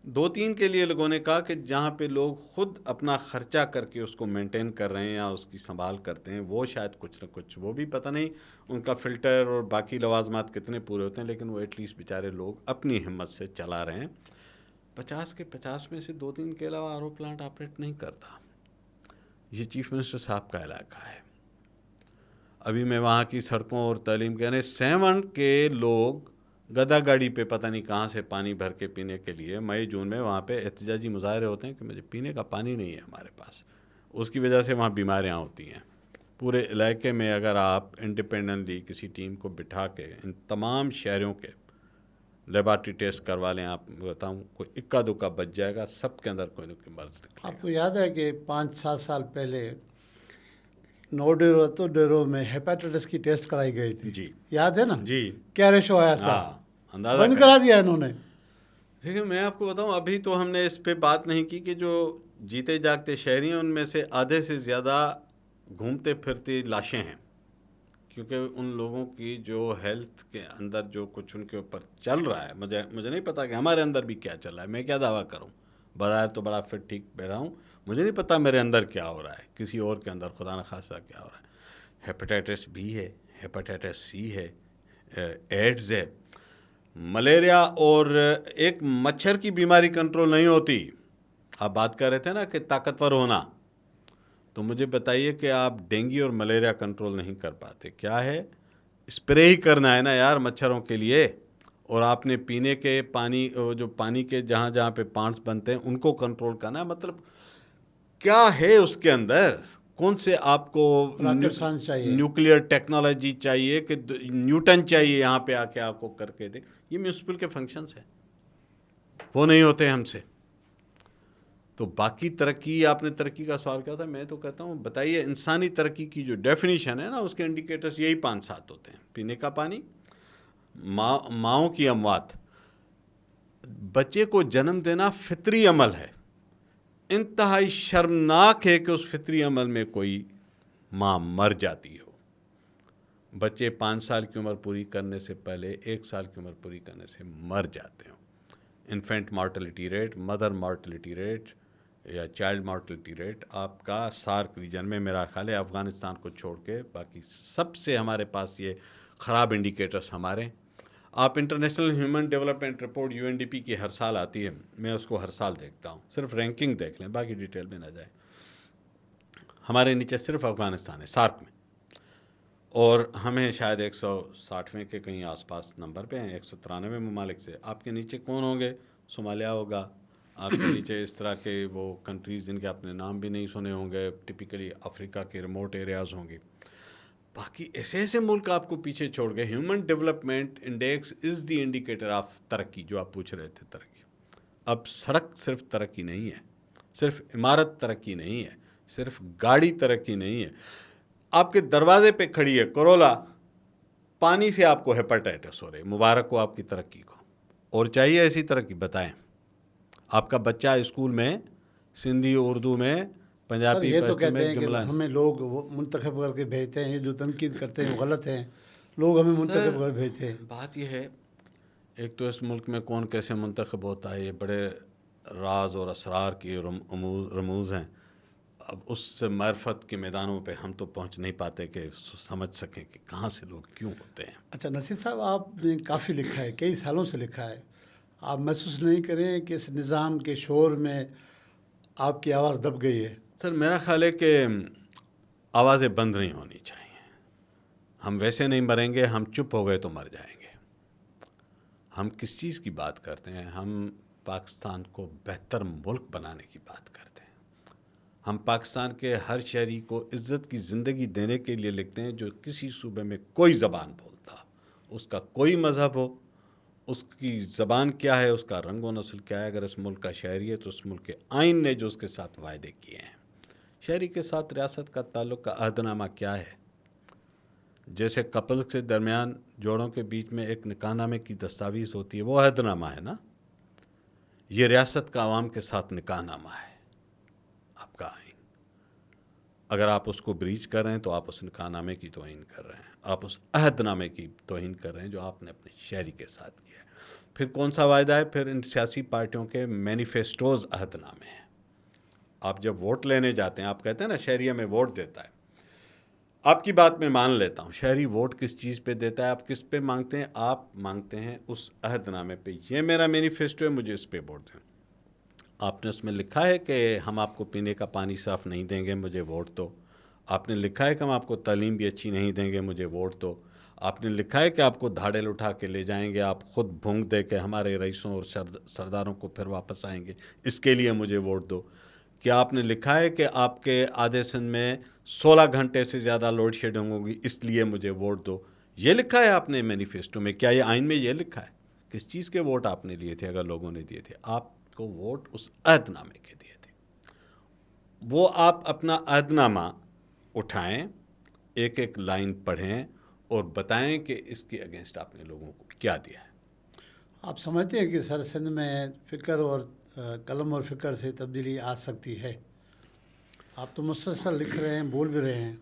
2-3 کے لیے لوگوں نے کہا کہ جہاں پہ لوگ خود اپنا خرچہ کر کے اس کو مینٹین کر رہے ہیں یا اس کی سنبھال کرتے ہیں، وہ شاید کچھ نہ کچھ، وہ بھی پتہ نہیں ان کا فلٹر اور باقی لوازمات کتنے پورے ہوتے ہیں، لیکن وہ ایٹ لیسٹ بیچارے لوگ اپنی ہمت سے چلا رہے ہیں. 50 کے 50 میں سے 2-3 کے علاوہ RO پلانٹ آپریٹ نہیں کرتا. یہ چیف منسٹر صاحب کا علاقہ ہے. ابھی میں وہاں کی سڑکوں اور تعلیم کے 7 کے لوگ گدا گاڑی پہ پتہ نہیں کہاں سے پانی بھر کے پینے کے لیے مئی جون میں وہاں پہ احتجاجی مظاہرے ہوتے ہیں کہ مجھے پینے کا پانی نہیں ہے ہمارے پاس. اس کی وجہ سے وہاں بیماریاں ہوتی ہیں. پورے علاقے میں اگر آپ انڈیپینڈنٹلی کسی ٹیم کو بٹھا کے ان تمام شہروں کے لیبارٹری ٹیسٹ کروا لیں، آپ بتاؤں کوئی اکا دکا بچ جائے گا، سب کے اندر کوئی نہ کوئی مرض نکلے آپ گا. کو یاد ہے کہ 5-7 سال پہلے 9 ڈیرو تو ڈیرو میں ہیپیٹائٹس کی ٹیسٹ کرائی گئی تھی. جی یاد ہے نا؟ جی کیا ریشو آیا تھا؟ ہاں، اندازہ بند کرا دیا انہوں نے. دیکھیں میں آپ کو بتاؤں، ابھی تو ہم نے اس پہ بات نہیں کی کہ جو جیتے جاگتے شہری ہیں ان میں سے آدھے سے زیادہ گھومتے پھرتی لاشیں ہیں، کیونکہ ان لوگوں کی جو ہیلتھ کے اندر جو کچھ ان کے اوپر چل رہا ہے، مجھے نہیں پتا کہ ہمارے اندر بھی کیا چل رہا ہے. میں کیا دعویٰ کروں، بظاہر تو بڑا فٹ ٹھیک بیٹھا ہوں، مجھے نہیں پتا میرے اندر کیا ہو رہا ہے، کسی اور کے اندر خدا نخواستہ کیا ہو رہا ہے. ہیپیٹائٹس بی ہے، ہیپیٹائٹس سی ہے، ایڈز ہے، ملیریا، اور ایک مچھر کی بیماری کنٹرول نہیں ہوتی. آپ بات کر رہے تھے نا کہ طاقتور ہونا، تو مجھے بتائیے کہ آپ ڈینگی اور ملیریا کنٹرول نہیں کر پاتے. کیا ہے، اسپرے ہی کرنا ہے نا یار مچھروں کے لیے، اور آپ نے پینے کے پانی، جو پانی کے جہاں جہاں پہ پانٹس بنتے ہیں ان کو کنٹرول کرنا ہے. مطلب کیا ہے اس کے اندر، کون سے آپ کو راکٹ سائنس چاہیے. نیوکلیئر ٹیکنالوجی چاہیے کہ نیوٹن چاہیے یہاں پہ آ کے آپ کو کر کے دے. یہ میونسپل کے فنکشنز ہیں، وہ نہیں ہوتے ہم سے. تو باقی ترقی، آپ نے ترقی کا سوال کیا تھا، میں تو کہتا ہوں بتائیے انسانی ترقی کی جو ڈیفینیشن ہے نا، اس کے انڈیکیٹرز یہی 5-7 ہوتے ہیں: پینے کا پانی، ماؤں کی اموات. بچے کو جنم دینا فطری عمل ہے. انتہائی شرمناک ہے کہ اس فطری عمل میں کوئی ماں مر جاتی ہو. بچے 5 سال کی عمر پوری کرنے سے پہلے، 1 سال کی عمر پوری کرنے سے مر جاتے ہوں. انفینٹ مارٹلٹی ریٹ، مدر مارٹلٹی ریٹ یا چائلڈ مارٹلٹی ریٹ آپ کا سارک ریجن میں، میرا خیال ہے افغانستان کو چھوڑ کے باقی سب سے ہمارے پاس یہ خراب انڈیکیٹرز ہمارے. آپ international human development report UNDP کی ہر سال آتی ہے، میں اس کو ہر سال دیکھتا ہوں. صرف رینکنگ دیکھ لیں، باقی ڈیٹیل میں نہ جائیں. ہمارے نیچے صرف افغانستان ہے سارک میں، اور ہمیں شاید 160ویں کے کہیں آس پاس نمبر پہ ہیں، 193 ممالک سے. آپ کے نیچے کون ہوں گے؟ صومالیہ ہوگا، آپ کے نیچے اس طرح کے وہ کنٹریز جن کے آپ نے نام بھی نہیں سنے ہوں گے، ٹپیکلی افریقہ کے ریموٹ ایریاز ہوں گے. باقی ایسے ایسے ملک آپ کو پیچھے چھوڑ گئے. Human development index is the indicator of ترقی، جو آپ پوچھ رہے تھے ترقی. اب سڑک صرف ترقی نہیں ہے، صرف عمارت ترقی نہیں ہے، صرف گاڑی ترقی نہیں ہے. آپ کے دروازے پہ کھڑی ہے کرولا، پانی سے آپ کو ہیپاٹائٹس ہو رہے. مبارک ہو آپ کی ترقی کو. اور چاہیے ایسی ترقی؟ بتائیں. آپ کا بچہ اسکول میں سندھی اردو میں سر پنجابی یہ تو پشتو میں کہتے ایک ہیں کہ جملہ. ہمیں لوگ وہ منتخب کر کے بھیجتے ہیں، جو تنقید کرتے ہیں وہ غلط ہیں، لوگ ہمیں منتخب کر بھیجتے ہیں. بات یہ ہے، ایک تو اس ملک میں کون کیسے منتخب ہوتا ہے یہ بڑے راز اور اسرار کی رموز ہیں. اب اس سے معرفت کے میدانوں پہ ہم تو پہنچ نہیں پاتے کہ سمجھ سکیں کہ کہاں سے لوگ کیوں ہوتے ہیں. اچھا نصیر صاحب، آپ نے کافی لکھا ہے، کئی سالوں سے لکھا ہے. آپ محسوس نہیں کریں کہ اس نظام کے شور میں آپ کی آواز دب گئی ہے؟ سر میرا خیال ہے کہ آوازیں بند نہیں ہونی چاہیے. ہم ویسے نہیں مریں گے، ہم چپ ہو گئے تو مر جائیں گے. ہم کس چیز کی بات کرتے ہیں؟ ہم پاکستان کو بہتر ملک بنانے کی بات کرتے ہیں. ہم پاکستان کے ہر شہری کو عزت کی زندگی دینے کے لیے لکھتے ہیں. جو کسی صوبے میں کوئی زبان بولتا، اس کا کوئی مذہب ہو، اس کی زبان کیا ہے، اس کا رنگ و نسل کیا ہے، اگر اس ملک کا شہری ہے تو اس ملک کے آئین نے جو اس کے ساتھ وعدے کیے ہیں. شہری کے ساتھ ریاست کا تعلق کا عہد نامہ کیا ہے؟ جیسے کپل کے درمیان جوڑوں کے بیچ میں ایک نکاح نامے کی دستاویز ہوتی ہے، وہ عہد نامہ ہے نا. یہ ریاست کا عوام کے ساتھ نکاح نامہ ہے، آپ کا آئین. اگر آپ اس کو بریچ کر رہے ہیں تو آپ اس نکاح نامے کی توہین کر رہے ہیں، آپ اس عہد نامے کی توہین کر رہے ہیں جو آپ نے اپنے شہری کے ساتھ کیا ہے. پھر کون سا وعدہ ہے؟ پھر ان سیاسی پارٹیوں کے مینیفیسٹوز عہد نامے ہیں. آپ جب ووٹ لینے جاتے ہیں، آپ کہتے ہیں نا شہریہ میں ووٹ دیتا ہے. آپ کی بات میں مان لیتا ہوں، شہری ووٹ کس چیز پہ دیتا ہے؟ آپ کس پہ مانگتے ہیں؟ آپ مانگتے ہیں اس عہد نامے پہ. یہ میرا مینیفیسٹو ہے، مجھے اس پہ ووٹ دیں. آپ نے اس میں لکھا ہے کہ ہم آپ کو پینے کا پانی صاف نہیں دیں گے، مجھے ووٹ دو. آپ نے لکھا ہے کہ ہم آپ کو تعلیم بھی اچھی نہیں دیں گے، مجھے ووٹ دو. آپ نے لکھا ہے کہ آپ کو دھاڑے اٹھا کے لے جائیں گے، آپ خود بھونک دے کے ہمارے رئیسوں اور سرداروں کو پھر واپس آئیں گے، اس کے لیے مجھے ووٹ دو. کیا آپ نے لکھا ہے کہ آپ کے آدھے سندھ میں 16 گھنٹے سے زیادہ لوڈ شیڈنگ ہوگی، اس لیے مجھے ووٹ دو؟ یہ لکھا ہے آپ نے مینیفیسٹو میں؟ کیا یہ آئین میں یہ لکھا ہے؟ کس چیز کے ووٹ آپ نے لیے تھے اگر لوگوں نے دیے تھے؟ آپ کو ووٹ اس عہد نامے کے دیے تھے. وہ آپ اپنا عہد نامہ اٹھائیں، ایک ایک لائن پڑھیں اور بتائیں کہ اس کے اگینسٹ آپ نے لوگوں کو کیا دیا ہے. آپ سمجھتے ہیں کہ سر سندھ میں فکر اور قلم اور فکر سے تبدیلی آ سکتی ہے؟ آپ تو مسلسل لکھ رہے ہیں، بول بھی رہے ہیں.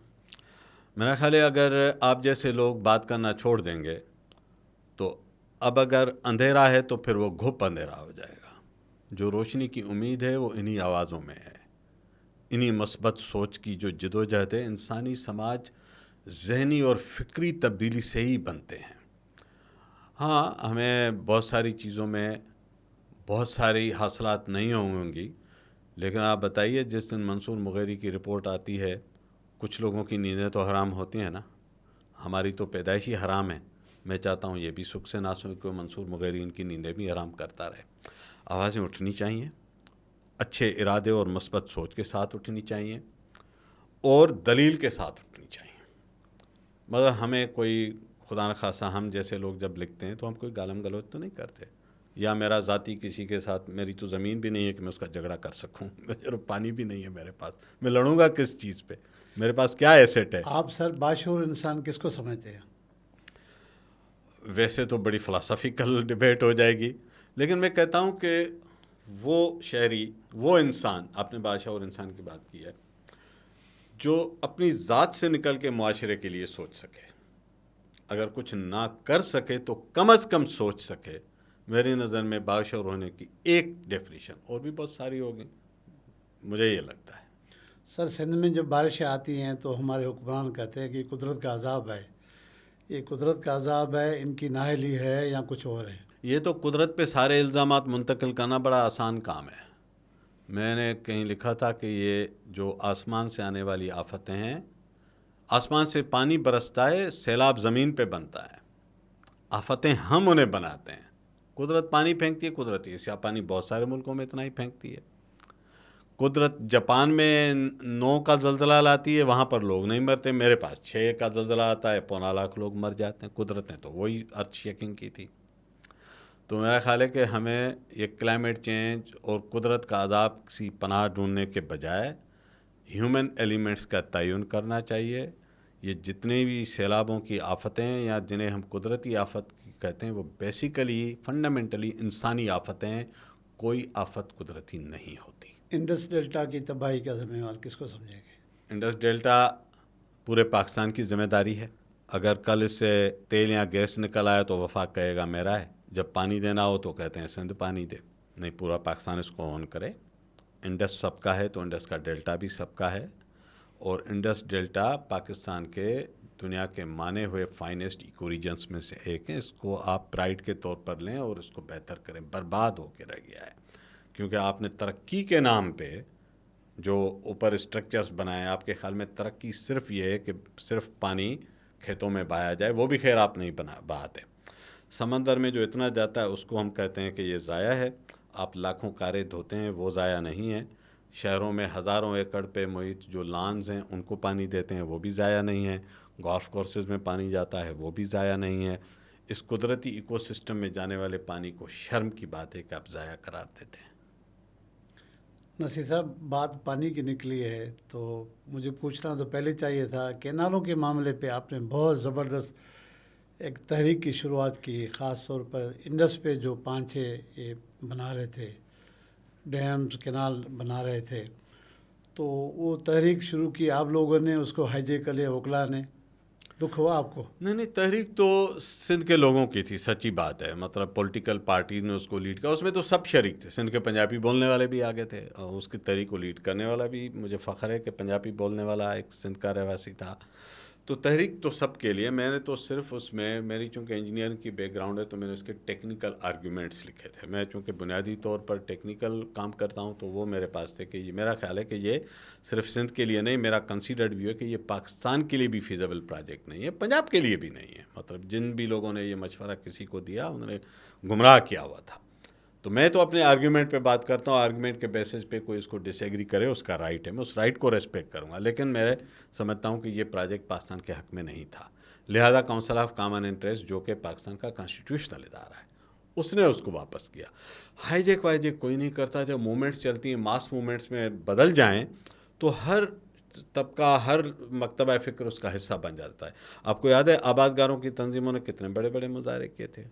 میرا خیال ہے اگر آپ جیسے لوگ بات کرنا چھوڑ دیں گے تو اب اگر اندھیرا ہے تو پھر وہ گھپ اندھیرا ہو جائے گا. جو روشنی کی امید ہے وہ انہی آوازوں میں ہے، انہی مثبت سوچ کی جو جدوجہد ہے. انسانی سماج ذہنی اور فکری تبدیلی سے ہی بنتے ہیں. ہاں، ہمیں بہت ساری چیزوں میں بہت ساری حاصلات نہیں ہوں گی، لیکن آپ بتائیے جس دن منصور مغیری کی رپورٹ آتی ہے، کچھ لوگوں کی نیندیں تو حرام ہوتی ہیں نا. ہماری تو پیدائشی حرام ہے. میں چاہتا ہوں یہ بھی سکھ سے نہ سوئے کہ منصور مغیری ان کی نیندیں بھی حرام کرتا رہے. آوازیں اٹھنی چاہیے، اچھے ارادے اور مثبت سوچ کے ساتھ اٹھنی چاہیے اور دلیل کے ساتھ اٹھنی چاہیے. مگر ہمیں کوئی خدا نخواستہ ہم جیسے لوگ جب لکھتے ہیں تو ہم کوئی گالم گلوچ تو نہیں کرتے. یا میرا ذاتی کسی کے ساتھ، میری تو زمین بھی نہیں ہے کہ میں اس کا جھگڑا کر سکوں، پانی بھی نہیں ہے میرے پاس، میں لڑوں گا کس چیز پہ؟ میرے پاس کیا ایسٹ ہے؟ آپ سر باشعور انسان کس کو سمجھتے ہیں؟ ویسے تو بڑی فلسفیکل ڈیبیٹ ہو جائے گی، لیکن میں کہتا ہوں کہ وہ شہری، وہ انسان، آپ نے بادشاہ اور انسان کی بات کی ہے، جو اپنی ذات سے نکل کے معاشرے کے لیے سوچ سکے. اگر کچھ نہ کر سکے تو کم از کم سوچ سکے. میری نظر میں باشعور ہونے کی ایک ڈیفینیشن، اور بھی بہت ساری ہوگی، مجھے یہ لگتا ہے. سر سندھ میں جب بارشیں آتی ہیں تو ہمارے حکمران کہتے ہیں کہ یہ قدرت کا عذاب ہے. یہ قدرت کا عذاب ہے، ان کی نااہلی ہے یا کچھ اور ہے؟ یہ تو قدرت پہ سارے الزامات منتقل کرنا بڑا آسان کام ہے. میں نے کہیں لکھا تھا کہ یہ جو آسمان سے آنے والی آفتیں ہیں، آسمان سے پانی برستا ہے، سیلاب زمین پہ بنتا ہے، آفتیں ہم انہیں بناتے ہیں. قدرت پانی پھینکتی ہے، قدرت ایشیا پانی بہت سارے ملکوں میں اتنا ہی پھینکتی ہے. قدرت جاپان میں 9 کا زلزلہ لاتی ہے، وہاں پر لوگ نہیں مرتے. میرے پاس 6 کا زلزلہ آتا ہے، 1.25 لاکھ لوگ مر جاتے ہیں. قدرت نے تو وہی ارتھ شیکنگ کی تھی. تو میرا خیال ہے کہ ہمیں یہ کلائمیٹ چینج اور قدرت کا عذاب سی پناہ ڈھونڈنے کے بجائے ہیومن ایلیمنٹس کا تعین کرنا چاہیے. یہ جتنے بھی سیلابوں کی آفتیں یا جنہیں ہم قدرتی آفت کہتے ہیں وہ بیسیکلی فنڈامنٹلی انسانی آفتیں ہیں. کوئی آفت قدرتی نہیں ہوتی. انڈس ڈیلٹا کی تباہی کا ذمہ وار کس کو سمجھیں گے؟ انڈس ڈیلٹا پورے پاکستان کی ذمہ داری ہے. اگر کل اس سے تیل یا گیس نکل آیا تو وفاق کہے گا میرا ہے. جب پانی دینا ہو تو کہتے ہیں سندھ پانی دے. نہیں، پورا پاکستان اس کو آن کرے. انڈس سب کا ہے تو انڈس کا ڈیلٹا بھی سب کا ہے. اور انڈس ڈیلٹا پاکستان کے دنیا کے مانے ہوئے فائنسٹ ایکو ریجنس میں سے ایک ہے. اس کو آپ پرائڈ کے طور پر لیں اور اس کو بہتر کریں. برباد ہو کے رہ گیا ہے کیونکہ آپ نے ترقی کے نام پہ جو اوپر اسٹرکچرز بنائے. آپ کے خیال میں ترقی صرف یہ ہے کہ صرف پانی کھیتوں میں بہایا جائے، وہ بھی خیر آپ نہیں بہاتے. سمندر میں جو اتنا جاتا ہے اس کو ہم کہتے ہیں کہ یہ ضائع ہے. آپ لاکھوں کاریں دھوتے ہیں، وہ ضائع نہیں ہے. شہروں میں ہزاروں ایکڑ پہ محیط جو لانز ہیں ان کو پانی دیتے ہیں، وہ بھی ضائع نہیں ہے. گولف کورسز میں پانی جاتا ہے، وہ بھی ضائع نہیں ہے. اس قدرتی ایکو سسٹم میں جانے والے پانی کو شرم کی بات ہے کہ آپ ضائع قرار دیتے ہیں. نصیر صاحب، بات پانی کی نکلی ہے تو مجھے پوچھنا تو پہلے چاہیے تھا. کینالوں کے معاملے پہ آپ نے بہت زبردست ایک تحریک کی شروعات کی، خاص طور پر انڈس پہ جو 5-6 یہ بنا رہے تھے، ڈیمز کینال بنا رہے تھے. تو وہ تحریک شروع کی آپ لوگوں نے، اس کو ہائی جیک کر لیا وکلا نے. دکھ ہوا آپ کو؟ نہیں، تحریک تو سندھ کے لوگوں کی تھی. سچی بات ہے. مطلب پولیٹیکل پارٹیز نے اس کو لیڈ کیا. اس میں تو سب شریک تھے. سندھ کے پنجابی بولنے والے بھی آگے تھے اور اس کی تحریک کو لیڈ کرنے والا بھی مجھے فخر ہے کہ پنجابی بولنے والا ایک سندھ کا رہواسی تھا. تو تحریک تو سب کے لیے. میں نے تو صرف اس میں میری چونکہ انجینئرنگ کی بیک گراؤنڈ ہے تو میں نے اس کے ٹیکنیکل آرگیومنٹس لکھے تھے. میں چونکہ بنیادی طور پر ٹیکنیکل کام کرتا ہوں تو وہ میرے پاس تھے کہ یہ میرا خیال ہے کہ یہ صرف سندھ کے لیے نہیں، میرا کنسیڈرڈ ویو ہے کہ یہ پاکستان کے لیے بھی فیزیبل پروجیکٹ نہیں ہے، پنجاب کے لیے بھی نہیں ہے. مطلب جن بھی لوگوں نے یہ مشورہ کسی کو دیا انہوں نے گمراہ کیا ہوا تھا. تو میں تو اپنے آرگیومنٹ پہ بات کرتا ہوں. آرگیومنٹ کے بیسس پہ کوئی اس کو ڈس ایگری کرے اس کا رائٹ ہے، میں اس رائٹ کو ریسپیکٹ کروں گا. لیکن میں سمجھتا ہوں کہ یہ پروجیکٹ پاکستان کے حق میں نہیں تھا. لہذا کونسل آف کامن انٹرسٹ جو کہ پاکستان کا کانسٹیٹیوشنل ادارہ ہے اس نے اس کو واپس کیا. ہائی جیک وائی جیک کوئی نہیں کرتا. جب موومنٹس چلتی ہیں، ماس موومنٹس میں بدل جائیں تو ہر طبقہ، ہر مکتبہ فکر اس کا حصہ بن جاتا ہے. آپ کو یاد ہے آبادگاروں کی تنظیموں نے کتنے بڑے بڑے مظاہرے کیے تھے.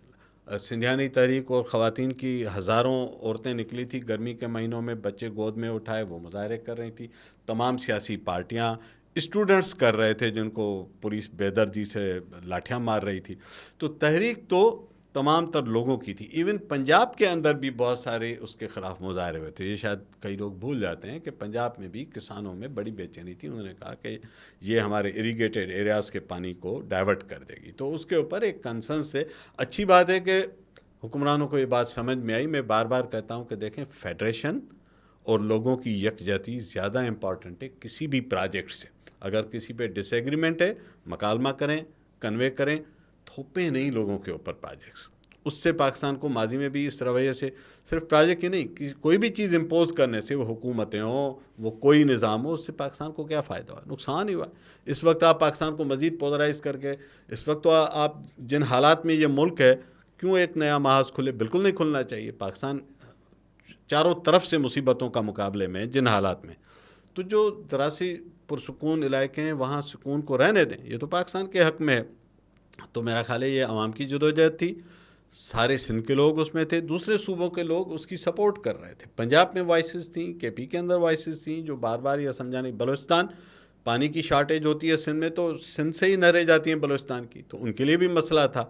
سندھیانی تحریک اور خواتین کی ہزاروں عورتیں نکلی تھی گرمی کے مہینوں میں، بچے گود میں اٹھائے وہ مظاہرے کر رہی تھی. تمام سیاسی پارٹیاں، اسٹوڈنٹس کر رہے تھے جن کو پولیس بے دردی سے لاٹھیاں مار رہی تھی. تو تحریک تو تمام تر لوگوں کی تھی. ایون پنجاب کے اندر بھی بہت سارے اس کے خلاف مظاہرے ہوئے تھے. یہ شاید کئی لوگ بھول جاتے ہیں کہ پنجاب میں بھی کسانوں میں بڑی بے چینی تھی. انہوں نے کہا کہ یہ ہمارے اریگیٹڈ ایریاز کے پانی کو ڈائیورٹ کر دے گی. تو اس کے اوپر ایک کنسرن سے اچھی بات ہے کہ حکمرانوں کو یہ بات سمجھ میں آئی. میں بار بار کہتا ہوں کہ دیکھیں، فیڈریشن اور لوگوں کی یکجہتی زیادہ امپورٹنٹ ہے کسی بھی پروجیکٹ سے. اگر کسی پہ ڈس ایگریمنٹ ہے، مکالمہ کریں، کنوے کریں، تھوپیں نہیں لوگوں کے اوپر پروجیکٹس. اس سے پاکستان کو ماضی میں بھی اس رویے سے صرف پروجیکٹ ہی نہیں، کوئی بھی چیز امپوز کرنے سے، وہ حکومتیں ہوں، وہ کوئی نظام ہو، اس سے پاکستان کو کیا فائدہ ہوا؟ نقصان ہی ہوا. اس وقت آپ پاکستان کو مزید پولرائز کر کے، اس وقت تو آپ جن حالات میں یہ ملک ہے، کیوں ایک نیا محاذ کھلے؟ بالکل نہیں کھلنا چاہیے. پاکستان چاروں طرف سے مصیبتوں کا مقابلے میں جن حالات میں، تو جو ذرا سی پرسکون علاقے ہیں وہاں سکون کو رہنے دیں. یہ تو پاکستان کے حق میں ہے. تو میرا خیال ہے یہ عوام کی جدوجہد تھی. سارے سندھ کے لوگ اس میں تھے، دوسرے صوبوں کے لوگ اس کی سپورٹ کر رہے تھے. پنجاب میں وائسز تھیں، کے پی کے اندر وائسز تھیں جو بار بار یہ سمجھانے. بلوچستان پانی کی شارٹیج ہوتی ہے سندھ میں تو سندھ سے ہی نہریں جاتی ہیں بلوچستان کی، تو ان کے لیے بھی مسئلہ تھا.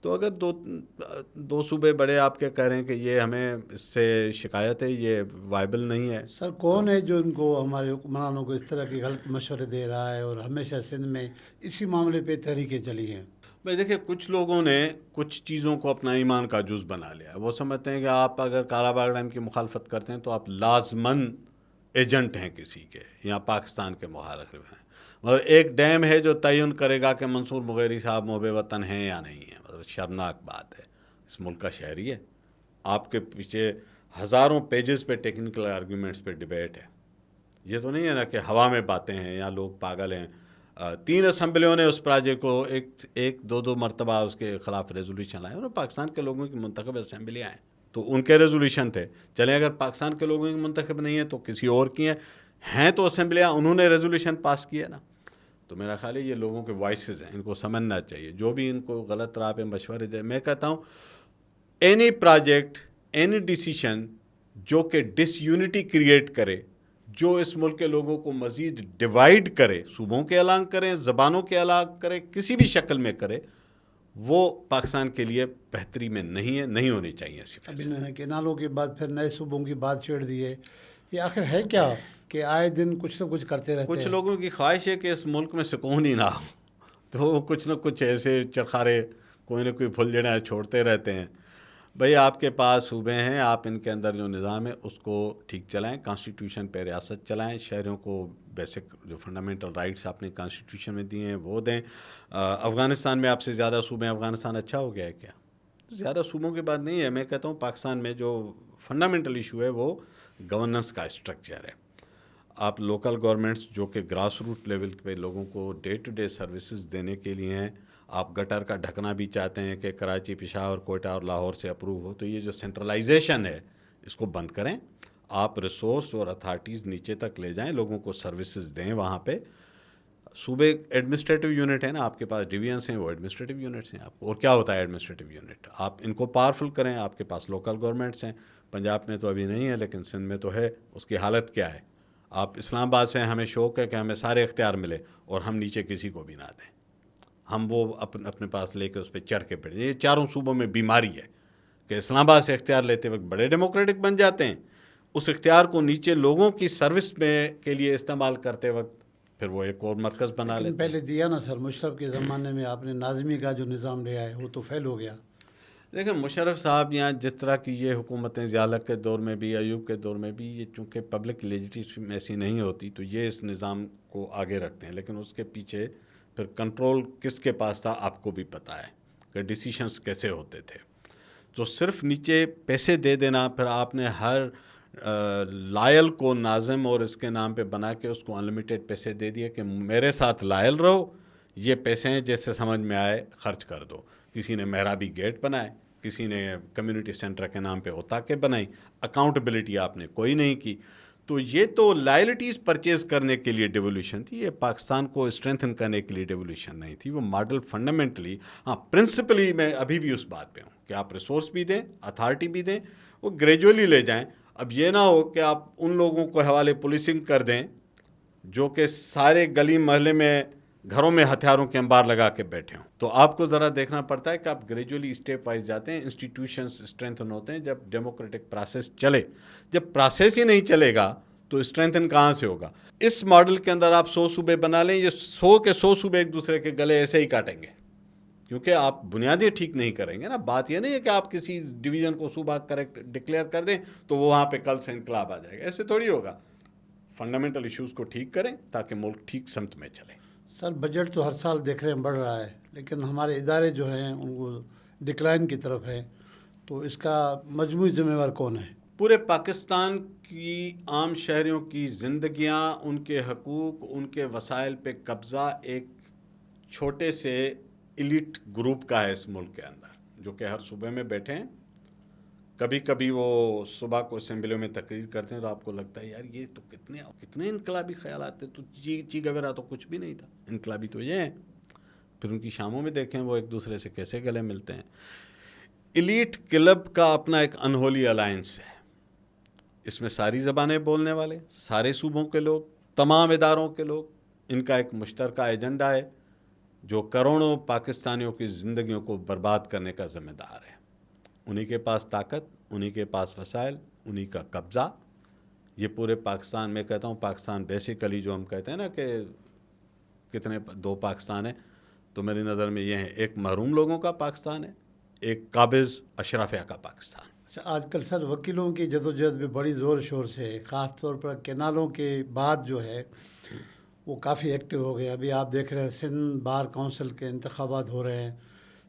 تو اگر دو صوبے بڑے آپ کیا کہہ رہے ہیں کہ یہ ہمیں اس سے شکایت ہے، یہ وائبل نہیں ہے. سر کون ہے جو ان کو، ہمارے حکمرانوں کو اس طرح کے غلط مشورے دے رہا ہے اور ہمیشہ سندھ میں اسی معاملے پہ تحریکیں چلی ہیں؟ بھائی دیکھیں، کچھ لوگوں نے کچھ چیزوں کو اپنا ایمان کا جز بنا لیا. وہ سمجھتے ہیں کہ آپ اگر کالا باغ ڈیم کی مخالفت کرتے ہیں تو آپ لازماً ایجنٹ ہیں کسی کے، یا پاکستان کے مخالف ہیں. مگر ایک ڈیم ہے جو تعین کرے گا کہ منصور مغیری صاحب محب وطن ہیں یا نہیں ہیں. مطلب شرمناک بات ہے. اس ملک کا شہری ہے، آپ کے پیچھے ہزاروں پیجز پہ ٹیکنیکل آرگیومنٹس پہ ڈبیٹ ہے. یہ تو نہیں ہے نا کہ ہوا میں باتیں ہیں یا لوگ پاگل ہیں. 3 اسمبلیوں نے اس پروجیکٹ کو ایک دو مرتبہ اس کے خلاف ریزولوشن لائے. اور پاکستان کے لوگوں کی منتخب اسمبلیاں ہیں تو ان کے ریزولوشن تھے. چلیں اگر پاکستان کے لوگوں کی منتخب نہیں ہے تو کسی اور کی ہیں تو اسمبلیاں, انہوں نے ریزولوشن پاس کیا نا. تو میرا خیال ہے یہ لوگوں کے وائسز ہیں, ان کو سمجھنا چاہیے. جو بھی ان کو غلط راہ پہ مشورے دے, میں کہتا ہوں اینی پروجیکٹ, اینی ڈیسیشن جو کہ ڈس یونٹی کریٹ کرے, جو اس ملک کے لوگوں کو مزید ڈیوائیڈ کرے, صوبوں کے الگ کریں, زبانوں کے الگ کرے, کسی بھی شکل میں کرے, وہ پاکستان کے لیے بہتری میں نہیں ہے, نہیں ہونی چاہیے ایسی فیصلے. ابھی کینالوں کے بعد پھر نئے صوبوں کی بات چھیڑ دی ہے. یہ آخر ہے کیا کہ آئے دن کچھ نہ کچھ کرتے رہتے ہیں. کچھ لوگوں کی خواہش ہے کہ اس ملک میں سکون ہی نہ ہو, تو وہ کچھ نہ کچھ ایسے چرخارے کوئی نہ کوئی پھل جڑیں چھوڑتے رہتے ہیں. بھئی آپ کے پاس صوبے ہیں, آپ ان کے اندر جو نظام ہے اس کو ٹھیک چلائیں, کانسٹیٹیوشن پہ ریاست چلائیں, شہریوں کو بیسک جو فنڈامنٹل رائٹس آپ نے کانسٹیٹیوشن میں دیے ہیں وہ دیں. افغانستان میں آپ سے زیادہ صوبے ہیں, افغانستان اچھا ہو گیا ہے کیا؟ زیادہ صوبوں کی بات نہیں ہے. میں کہتا ہوں پاکستان میں جو فنڈامنٹل ایشو ہے وہ گورننس کا اسٹرکچر ہے. آپ لوکل گورنمنٹس جو کہ گراس روٹ لیول پہ لوگوں کو ڈے ٹو ڈے سروسز دینے کے لیے ہیں, آپ گٹر کا ڈھکنا بھی چاہتے ہیں کہ کراچی, پشاور, کوئٹہ اور لاہور سے اپروو ہو, تو یہ جو سینٹرلائزیشن ہے اس کو بند کریں. آپ ریسورس اور اتھارٹیز نیچے تک لے جائیں, لوگوں کو سروسز دیں. وہاں پہ صوبے ایڈمنسٹریٹو یونٹ ہے نا, آپ کے پاس ڈویژنس ہیں, وہ ایڈمنسٹریٹو یونٹس ہیں آپ کو. اور کیا ہوتا ہے ایڈمنسٹریٹو یونٹ؟ آپ ان کو پاورفل کریں. آپ کے پاس لوکل گورنمنٹس ہیں, پنجاب میں تو ابھی نہیں ہے لیکن سندھ میں تو ہے. اس کی حالت کیا ہے؟ آپ اسلام آباد سے, ہمیں شوق ہے کہ ہمیں سارے اختیار ملے اور ہم نیچے کسی کو بھی نہ دیں, ہم وہ اپنے پاس لے کے اس پہ چڑھ کے بیٹھیں. یہ چاروں صوبوں میں بیماری ہے کہ اسلام آباد سے اختیار لیتے وقت بڑے ڈیموکریٹک بن جاتے ہیں, اس اختیار کو نیچے لوگوں کی سروس میں کے لیے استعمال کرتے وقت پھر وہ ایک اور مرکز بنا لیتے ہیں. پہلے دیا نا سر, مشرف کے زمانے میں آپ نے ناظمی کا جو نظام لیا ہے وہ تو فیل ہو گیا. دیکھیں مشرف صاحب یہاں جس طرح کی یہ حکومتیں ضیاءالحق کے دور میں بھی, ایوب کے دور میں بھی, یہ چونکہ پبلک لیجیٹیشن ایسی نہیں ہوتی تو یہ اس نظام کو آگے رکھتے ہیں. لیکن اس کے پیچھے پھر کنٹرول کس کے پاس تھا آپ کو بھی پتہ ہے کہ ڈیسیشنز کیسے ہوتے تھے. تو صرف نیچے پیسے دے دینا, پھر آپ نے ہر لائل کو ناظم اور اس کے نام پہ بنا کے اس کو انلمیٹیڈ پیسے دے دیے کہ میرے ساتھ لائل رہو, یہ پیسے ہیں جیسے سمجھ میں آئے خرچ کر دو. کسی نے محرابی گیٹ بنائے, کسی نے کمیونٹی سینٹر کے نام پہ اوتاقیں بنائی, اکاؤنٹیبلٹی آپ نے کوئی نہیں کی. تو یہ تو لائلٹیز پرچیز کرنے کے لیے ڈیولیوشن تھی, یہ پاکستان کو اسٹرینتھن کرنے کے لیے ڈیولیوشن نہیں تھی. وہ ماڈل فنڈامنٹلی, ہاں پرنسپلی میں ابھی بھی اس بات پہ ہوں کہ آپ ریسورس بھی دیں, اتھارٹی بھی دیں, وہ گریجولی لے جائیں. اب یہ نہ ہو کہ آپ ان لوگوں کو حوالے پولیسنگ کر دیں جو کہ سارے گلی محلے میں گھروں میں ہتھیاروں کے انبار لگا کے بیٹھے ہوں. تو آپ کو ذرا دیکھنا پڑتا ہے کہ آپ گریجولی اسٹیپ وائز جاتے ہیں, انسٹیٹیوشنز اسٹرینتھن ہوتے ہیں جب ڈیموکریٹک پروسیس چلے. جب پروسیس ہی نہیں چلے گا تو اسٹرینتھن کہاں سے ہوگا؟ اس ماڈل کے اندر آپ 100 صوبے بنا لیں, یہ 100 کے 100 صوبے ایک دوسرے کے گلے ایسے ہی کاٹیں گے کیونکہ آپ بنیادیں ٹھیک نہیں کریں گے نا. بات یہ نہیں ہے کہ آپ کسی ڈویژن کو صوبہ کریکٹ ڈکلیئر کر دیں تو وہ وہاں پہ کل سے انقلاب آ جائے گا, ایسے تھوڑی ہوگا. فنڈامنٹل ایشوز کو ٹھیک کریں تاکہ ملک ٹھیک سمت میں چلے. سر بجٹ تو ہر سال دیکھ رہے ہیں بڑھ رہا ہے, لیکن ہمارے ادارے جو ہیں ان کو ڈکلائن کی طرف ہے, تو اس کا مجموعی ذمہ وار کون ہے؟ پورے پاکستان کی عام شہریوں کی زندگیاں, ان کے حقوق, ان کے وسائل پہ قبضہ ایک چھوٹے سے ایلیٹ گروپ کا ہے اس ملک کے اندر, جو کہ ہر صوبے میں بیٹھے ہیں. کبھی کبھی وہ صبح کو اسمبلیوں میں تقریر کرتے ہیں تو آپ کو لگتا ہے یار یہ تو کتنے انقلابی خیالات تھے, تو چی گویرا تو کچھ بھی نہیں تھا, انقلابی تو یہ ہیں. پھر ان کی شاموں میں دیکھیں وہ ایک دوسرے سے کیسے گلے ملتے ہیں. ایلیٹ کلب کا اپنا ایک انہولی الائنس ہے, اس میں ساری زبانیں بولنے والے, سارے صوبوں کے لوگ, تمام اداروں کے لوگ, ان کا ایک مشترکہ ایجنڈا ہے جو کروڑوں پاکستانیوں کی زندگیوں کو برباد کرنے کا ذمہ دار ہے. انہی کے پاس طاقت, انہی کے پاس وسائل, انہی کا قبضہ. یہ پورے پاکستان میں کہتا ہوں, پاکستان بیسیکلی جو ہم کہتے ہیں نا کہ کتنے 2 پاکستان ہیں, تو میری نظر میں یہ ہیں, ایک محروم لوگوں کا پاکستان ہے, ایک قابض اشرافیہ کا پاکستان. اچھا, آج کل سر وکیلوں کی جدوجہد بھی بڑی زور شور سے ہے, خاص طور پر کینالوں کے بعد جو ہے وہ کافی ایکٹیو ہو گئے. ابھی آپ دیکھ رہے ہیں سندھ بار کونسل کے انتخابات ہو رہے ہیں,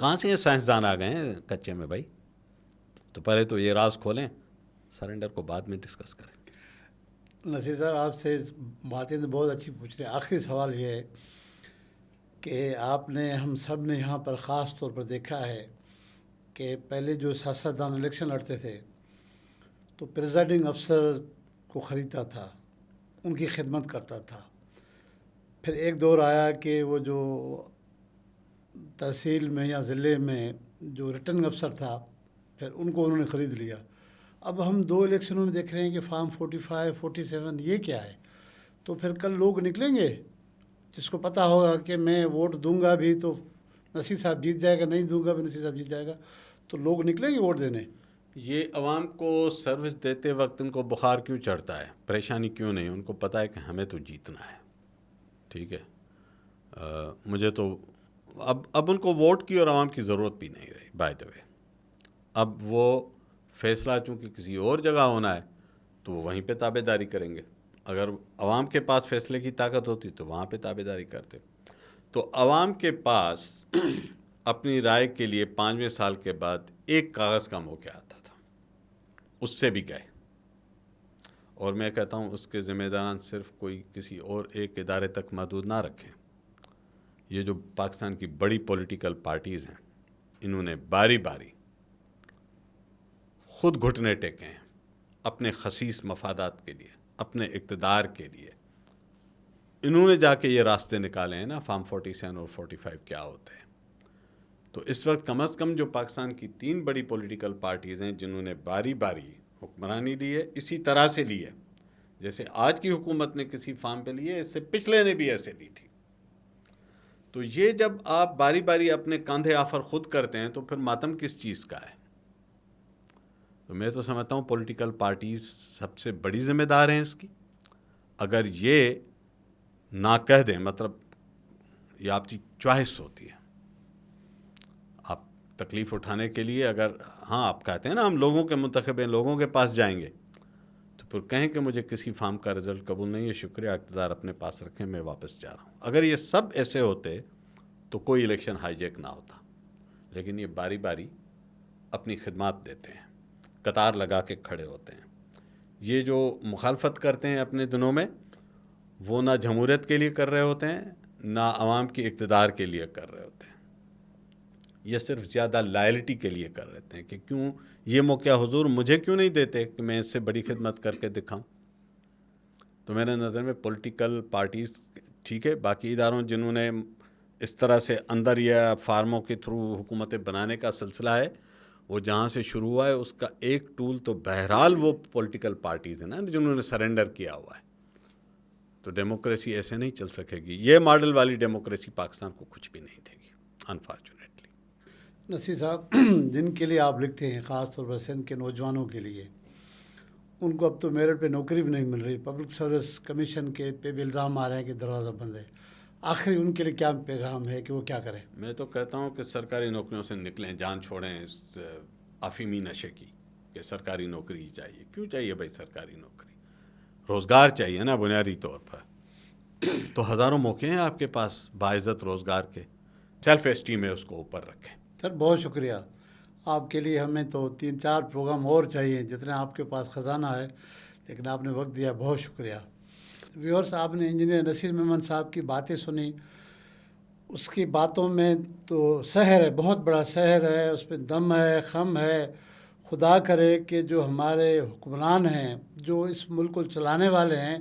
کہاں سے یہ سائنسدان آ گئے ہیں کچے میں بھائی؟ تو پہلے تو یہ راز کھولیں، سرنڈر کو بعد میں ڈسکس کریں۔ نصیر صاحب آپ سے باتیں تو بہت اچھی پوچھ رہے ہیں، آخری سوال یہ ہے کہ آپ نے ہم سب نے یہاں پر خاص طور پر دیکھا ہے کہ پہلے جو سیاستدان الیکشن لڑتے تھے تو پریزائڈنگ افسر کو خریدتا تھا، ان کی خدمت کرتا تھا۔ پھر ایک دور آیا کہ وہ جو تحصیل میں یا ضلع میں جو ریٹرننگ افسر تھا پھر ان کو انہوں نے خرید لیا۔ اب ہم 2 الیکشنوں میں دیکھ رہے ہیں کہ فارم 45 47 یہ کیا ہے؟ تو پھر کل لوگ نکلیں گے جس کو پتہ ہوگا کہ میں ووٹ دوں گا بھی تو نصیر صاحب جیت جائے گا، نہیں دوں گا بھی نصیر صاحب جیت جائے گا، تو لوگ نکلیں گے ووٹ دینے۔ یہ عوام کو سروس دیتے وقت ان کو بخار کیوں چڑھتا ہے، پریشانی کیوں نہیں؟ ان کو پتہ ہے کہ ہمیں تو جیتنا ہے، ٹھیک ہے۔ مجھے تو اب ان کو ووٹ کی اور عوام کی ضرورت بھی نہیں رہی، بائی دا وے۔ اب وہ فیصلہ چونکہ کسی اور جگہ ہونا ہے تو وہ وہیں پہ تابع داری کریں گے۔ اگر عوام کے پاس فیصلے کی طاقت ہوتی تو وہاں پہ تابع داری کرتے۔ تو عوام کے پاس اپنی رائے کے لیے 5ویں سال کے بعد ایک کاغذ کا موقع آتا تھا، اس سے بھی گئے۔ اور میں کہتا ہوں اس کے ذمہ داران صرف کوئی کسی اور ایک ادارے تک محدود نہ رکھیں۔ یہ جو پاکستان کی بڑی پولیٹیکل پارٹیز ہیں، انہوں نے باری باری خود گھٹنے ٹیکے ہیں اپنے خسیس مفادات کے لیے، اپنے اقتدار کے لیے۔ انہوں نے جا کے یہ راستے نکالے ہیں نا، فارم 47 اور 45 کیا ہوتے ہیں۔ تو اس وقت کم از کم جو پاکستان کی 3 بڑی پولیٹیکل پارٹیز ہیں جنہوں نے باری باری حکمرانی لی ہے، اسی طرح سے لی ہے جیسے آج کی حکومت نے کسی فارم پہ لی ہے، اس سے پچھلے نے بھی ایسے لی تھی۔ تو یہ جب آپ باری باری اپنے کاندھے آفر خود کرتے ہیں تو پھر ماتم کس چیز کا ہے؟ تو میں تو سمجھتا ہوں پولیٹیکل پارٹیز سب سے بڑی ذمہ دار ہیں اس کی۔ اگر یہ نہ کہہ دیں، مطلب یہ آپ کی چوائس ہوتی ہے، آپ تکلیف اٹھانے کے لیے اگر ہاں آپ کہتے ہیں نا ہم لوگوں کے منتخب ہیں، لوگوں کے پاس جائیں گے، تو پھر کہیں کہ مجھے کسی فارم کا رزلٹ قبول نہیں ہے، شکریہ، اقتدار اپنے پاس رکھیں، میں واپس جا رہا ہوں۔ اگر یہ سب ایسے ہوتے تو کوئی الیکشن ہائی جیک نہ ہوتا، لیکن یہ باری باری اپنی خدمات دیتے ہیں، قطار لگا کے کھڑے ہوتے ہیں۔ یہ جو مخالفت کرتے ہیں اپنے دنوں میں، وہ نہ جمہوریت کے لیے کر رہے ہوتے ہیں، نہ عوام کی اقتدار کے لیے کر رہے ہوتے ہیں، یہ صرف زیادہ لائلٹی کے لیے کر رہے ہیں کہ کیوں یہ موقع حضور مجھے کیوں نہیں دیتے کہ میں اس سے بڑی خدمت کر کے دکھاؤں۔ تو میرے نظر میں پولیٹیکل پارٹیز ٹھیک ہے، باقی اداروں جنہوں نے اس طرح سے اندر یا فارموں کے تھرو حکومتیں بنانے کا سلسلہ ہے، وہ جہاں سے شروع ہوا ہے اس کا ایک ٹول تو بہرحال وہ پولیٹیکل پارٹیز ہیں نا جنہوں نے سرنڈر کیا ہوا ہے۔ تو ڈیموکریسی ایسے نہیں چل سکے گی، یہ ماڈل والی ڈیموکریسی پاکستان کو کچھ بھی نہیں دے گی، انفارچونیٹلی۔ نصیر صاحب، جن کے لیے آپ لکھتے ہیں خاص طور پر سندھ کے نوجوانوں کے لیے، ان کو اب تو میرٹ پہ نوکری بھی نہیں مل رہی، پبلک سروس کمیشن کے پہ بھی الزام آ رہے ہیں کہ دروازہ بند ہے، آخری ان کے لیے کیا پیغام ہے کہ وہ کیا کریں؟ میں تو کہتا ہوں کہ سرکاری نوکریوں سے نکلیں، جان چھوڑیں اس افیمی نشے کی کہ سرکاری نوکری ہی چاہیے۔ کیوں چاہیے بھائی سرکاری نوکری؟ روزگار چاہیے نا بنیادی طور پر۔ تو ہزاروں موقع ہیں آپ کے پاس باعزت روزگار کے، سیلف اسٹیم ہے اس کو اوپر رکھیں۔ سر بہت شکریہ آپ کے لیے، ہمیں تو 3-4 پروگرام اور چاہیے جتنا آپ کے پاس خزانہ ہے، لیکن آپ نے وقت دیا، بہت شکریہ۔ ویورس، آپ نے انجینئر نصیر ممن صاحب کی باتیں سنی، اس کی باتوں میں تو سحر ہے، بہت بڑا سحر ہے، اس میں دم ہے، خم ہے۔ خدا کرے کہ جو ہمارے حکمران ہیں، جو اس ملک کو چلانے والے ہیں،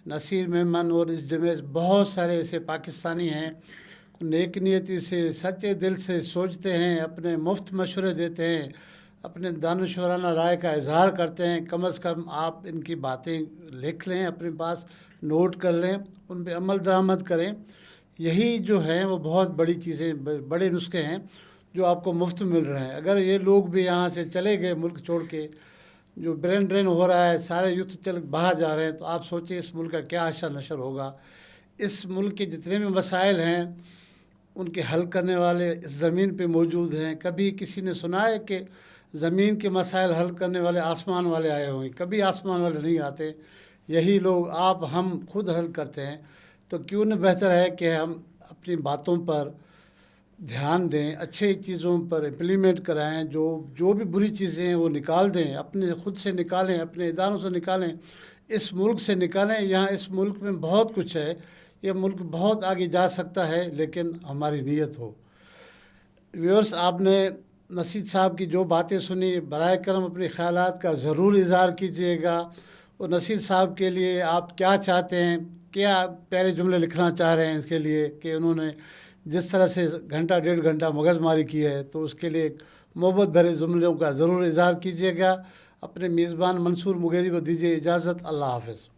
نصیر ممن اور اس جمع بہت سارے ایسے پاکستانی ہیں، نیک نیتی سے سچے دل سے سوچتے ہیں، اپنے مفت مشورے دیتے ہیں، اپنے دانشورانہ رائے کا اظہار کرتے ہیں۔ کم از کم آپ ان کی باتیں لکھ لیں، اپنے پاس نوٹ کر لیں، ان پہ عمل درآمد کریں۔ یہی جو ہیں وہ بہت بڑی چیزیں، بڑے نسخے ہیں جو آپ کو مفت مل رہے ہیں۔ اگر یہ لوگ بھی یہاں سے چلے گئے ملک چھوڑ کے، جو برین ڈرین ہو رہا ہے، سارے یوتھ باہر جا رہے ہیں، تو آپ سوچیں اس ملک کا کیا حشر نشر ہوگا۔ اس ملک کے جتنے بھی مسائل ہیں ان کے حل کرنے والے اس زمین پہ موجود ہیں۔ کبھی کسی نے سنا ہے کہ زمین کے مسائل حل کرنے والے آسمان والے آئے ہوئے؟ کبھی آسمان والے نہیں آتے، یہی لوگ آپ ہم خود حل کرتے ہیں۔ تو کیوں نہ بہتر ہے کہ ہم اپنی باتوں پر دھیان دیں، اچھے چیزوں پر امپلیمنٹ کرائیں، جو بھی بری چیزیں ہیں وہ نکال دیں، اپنے خود سے نکالیں، اپنے اداروں سے نکالیں، اس ملک سے نکالیں. یہاں اس ملک میں بہت کچھ ہے، یہ ملک بہت آگے جا سکتا ہے لیکن ہماری نیت ہو. ویورس، آپ نے نصیر صاحب کی جو باتیں سنی، برائے کرم اپنے خیالات کا ضرور اظہار کیجیے گا. اور نصیر صاحب کے لیے آپ کیا چاہتے ہیں، کیا پیارے جملے لکھنا چاہ رہے ہیں اس کے لیے کہ انہوں نے جس طرح سے گھنٹہ ڈیڑھ گھنٹہ مغز ماری کی ہے، تو اس کے لیے محبت بھرے جملوں کا ضرور اظہار کیجیے گا. اپنے میزبان منصور مغیری کو دیجیے اجازت. اللہ حافظ.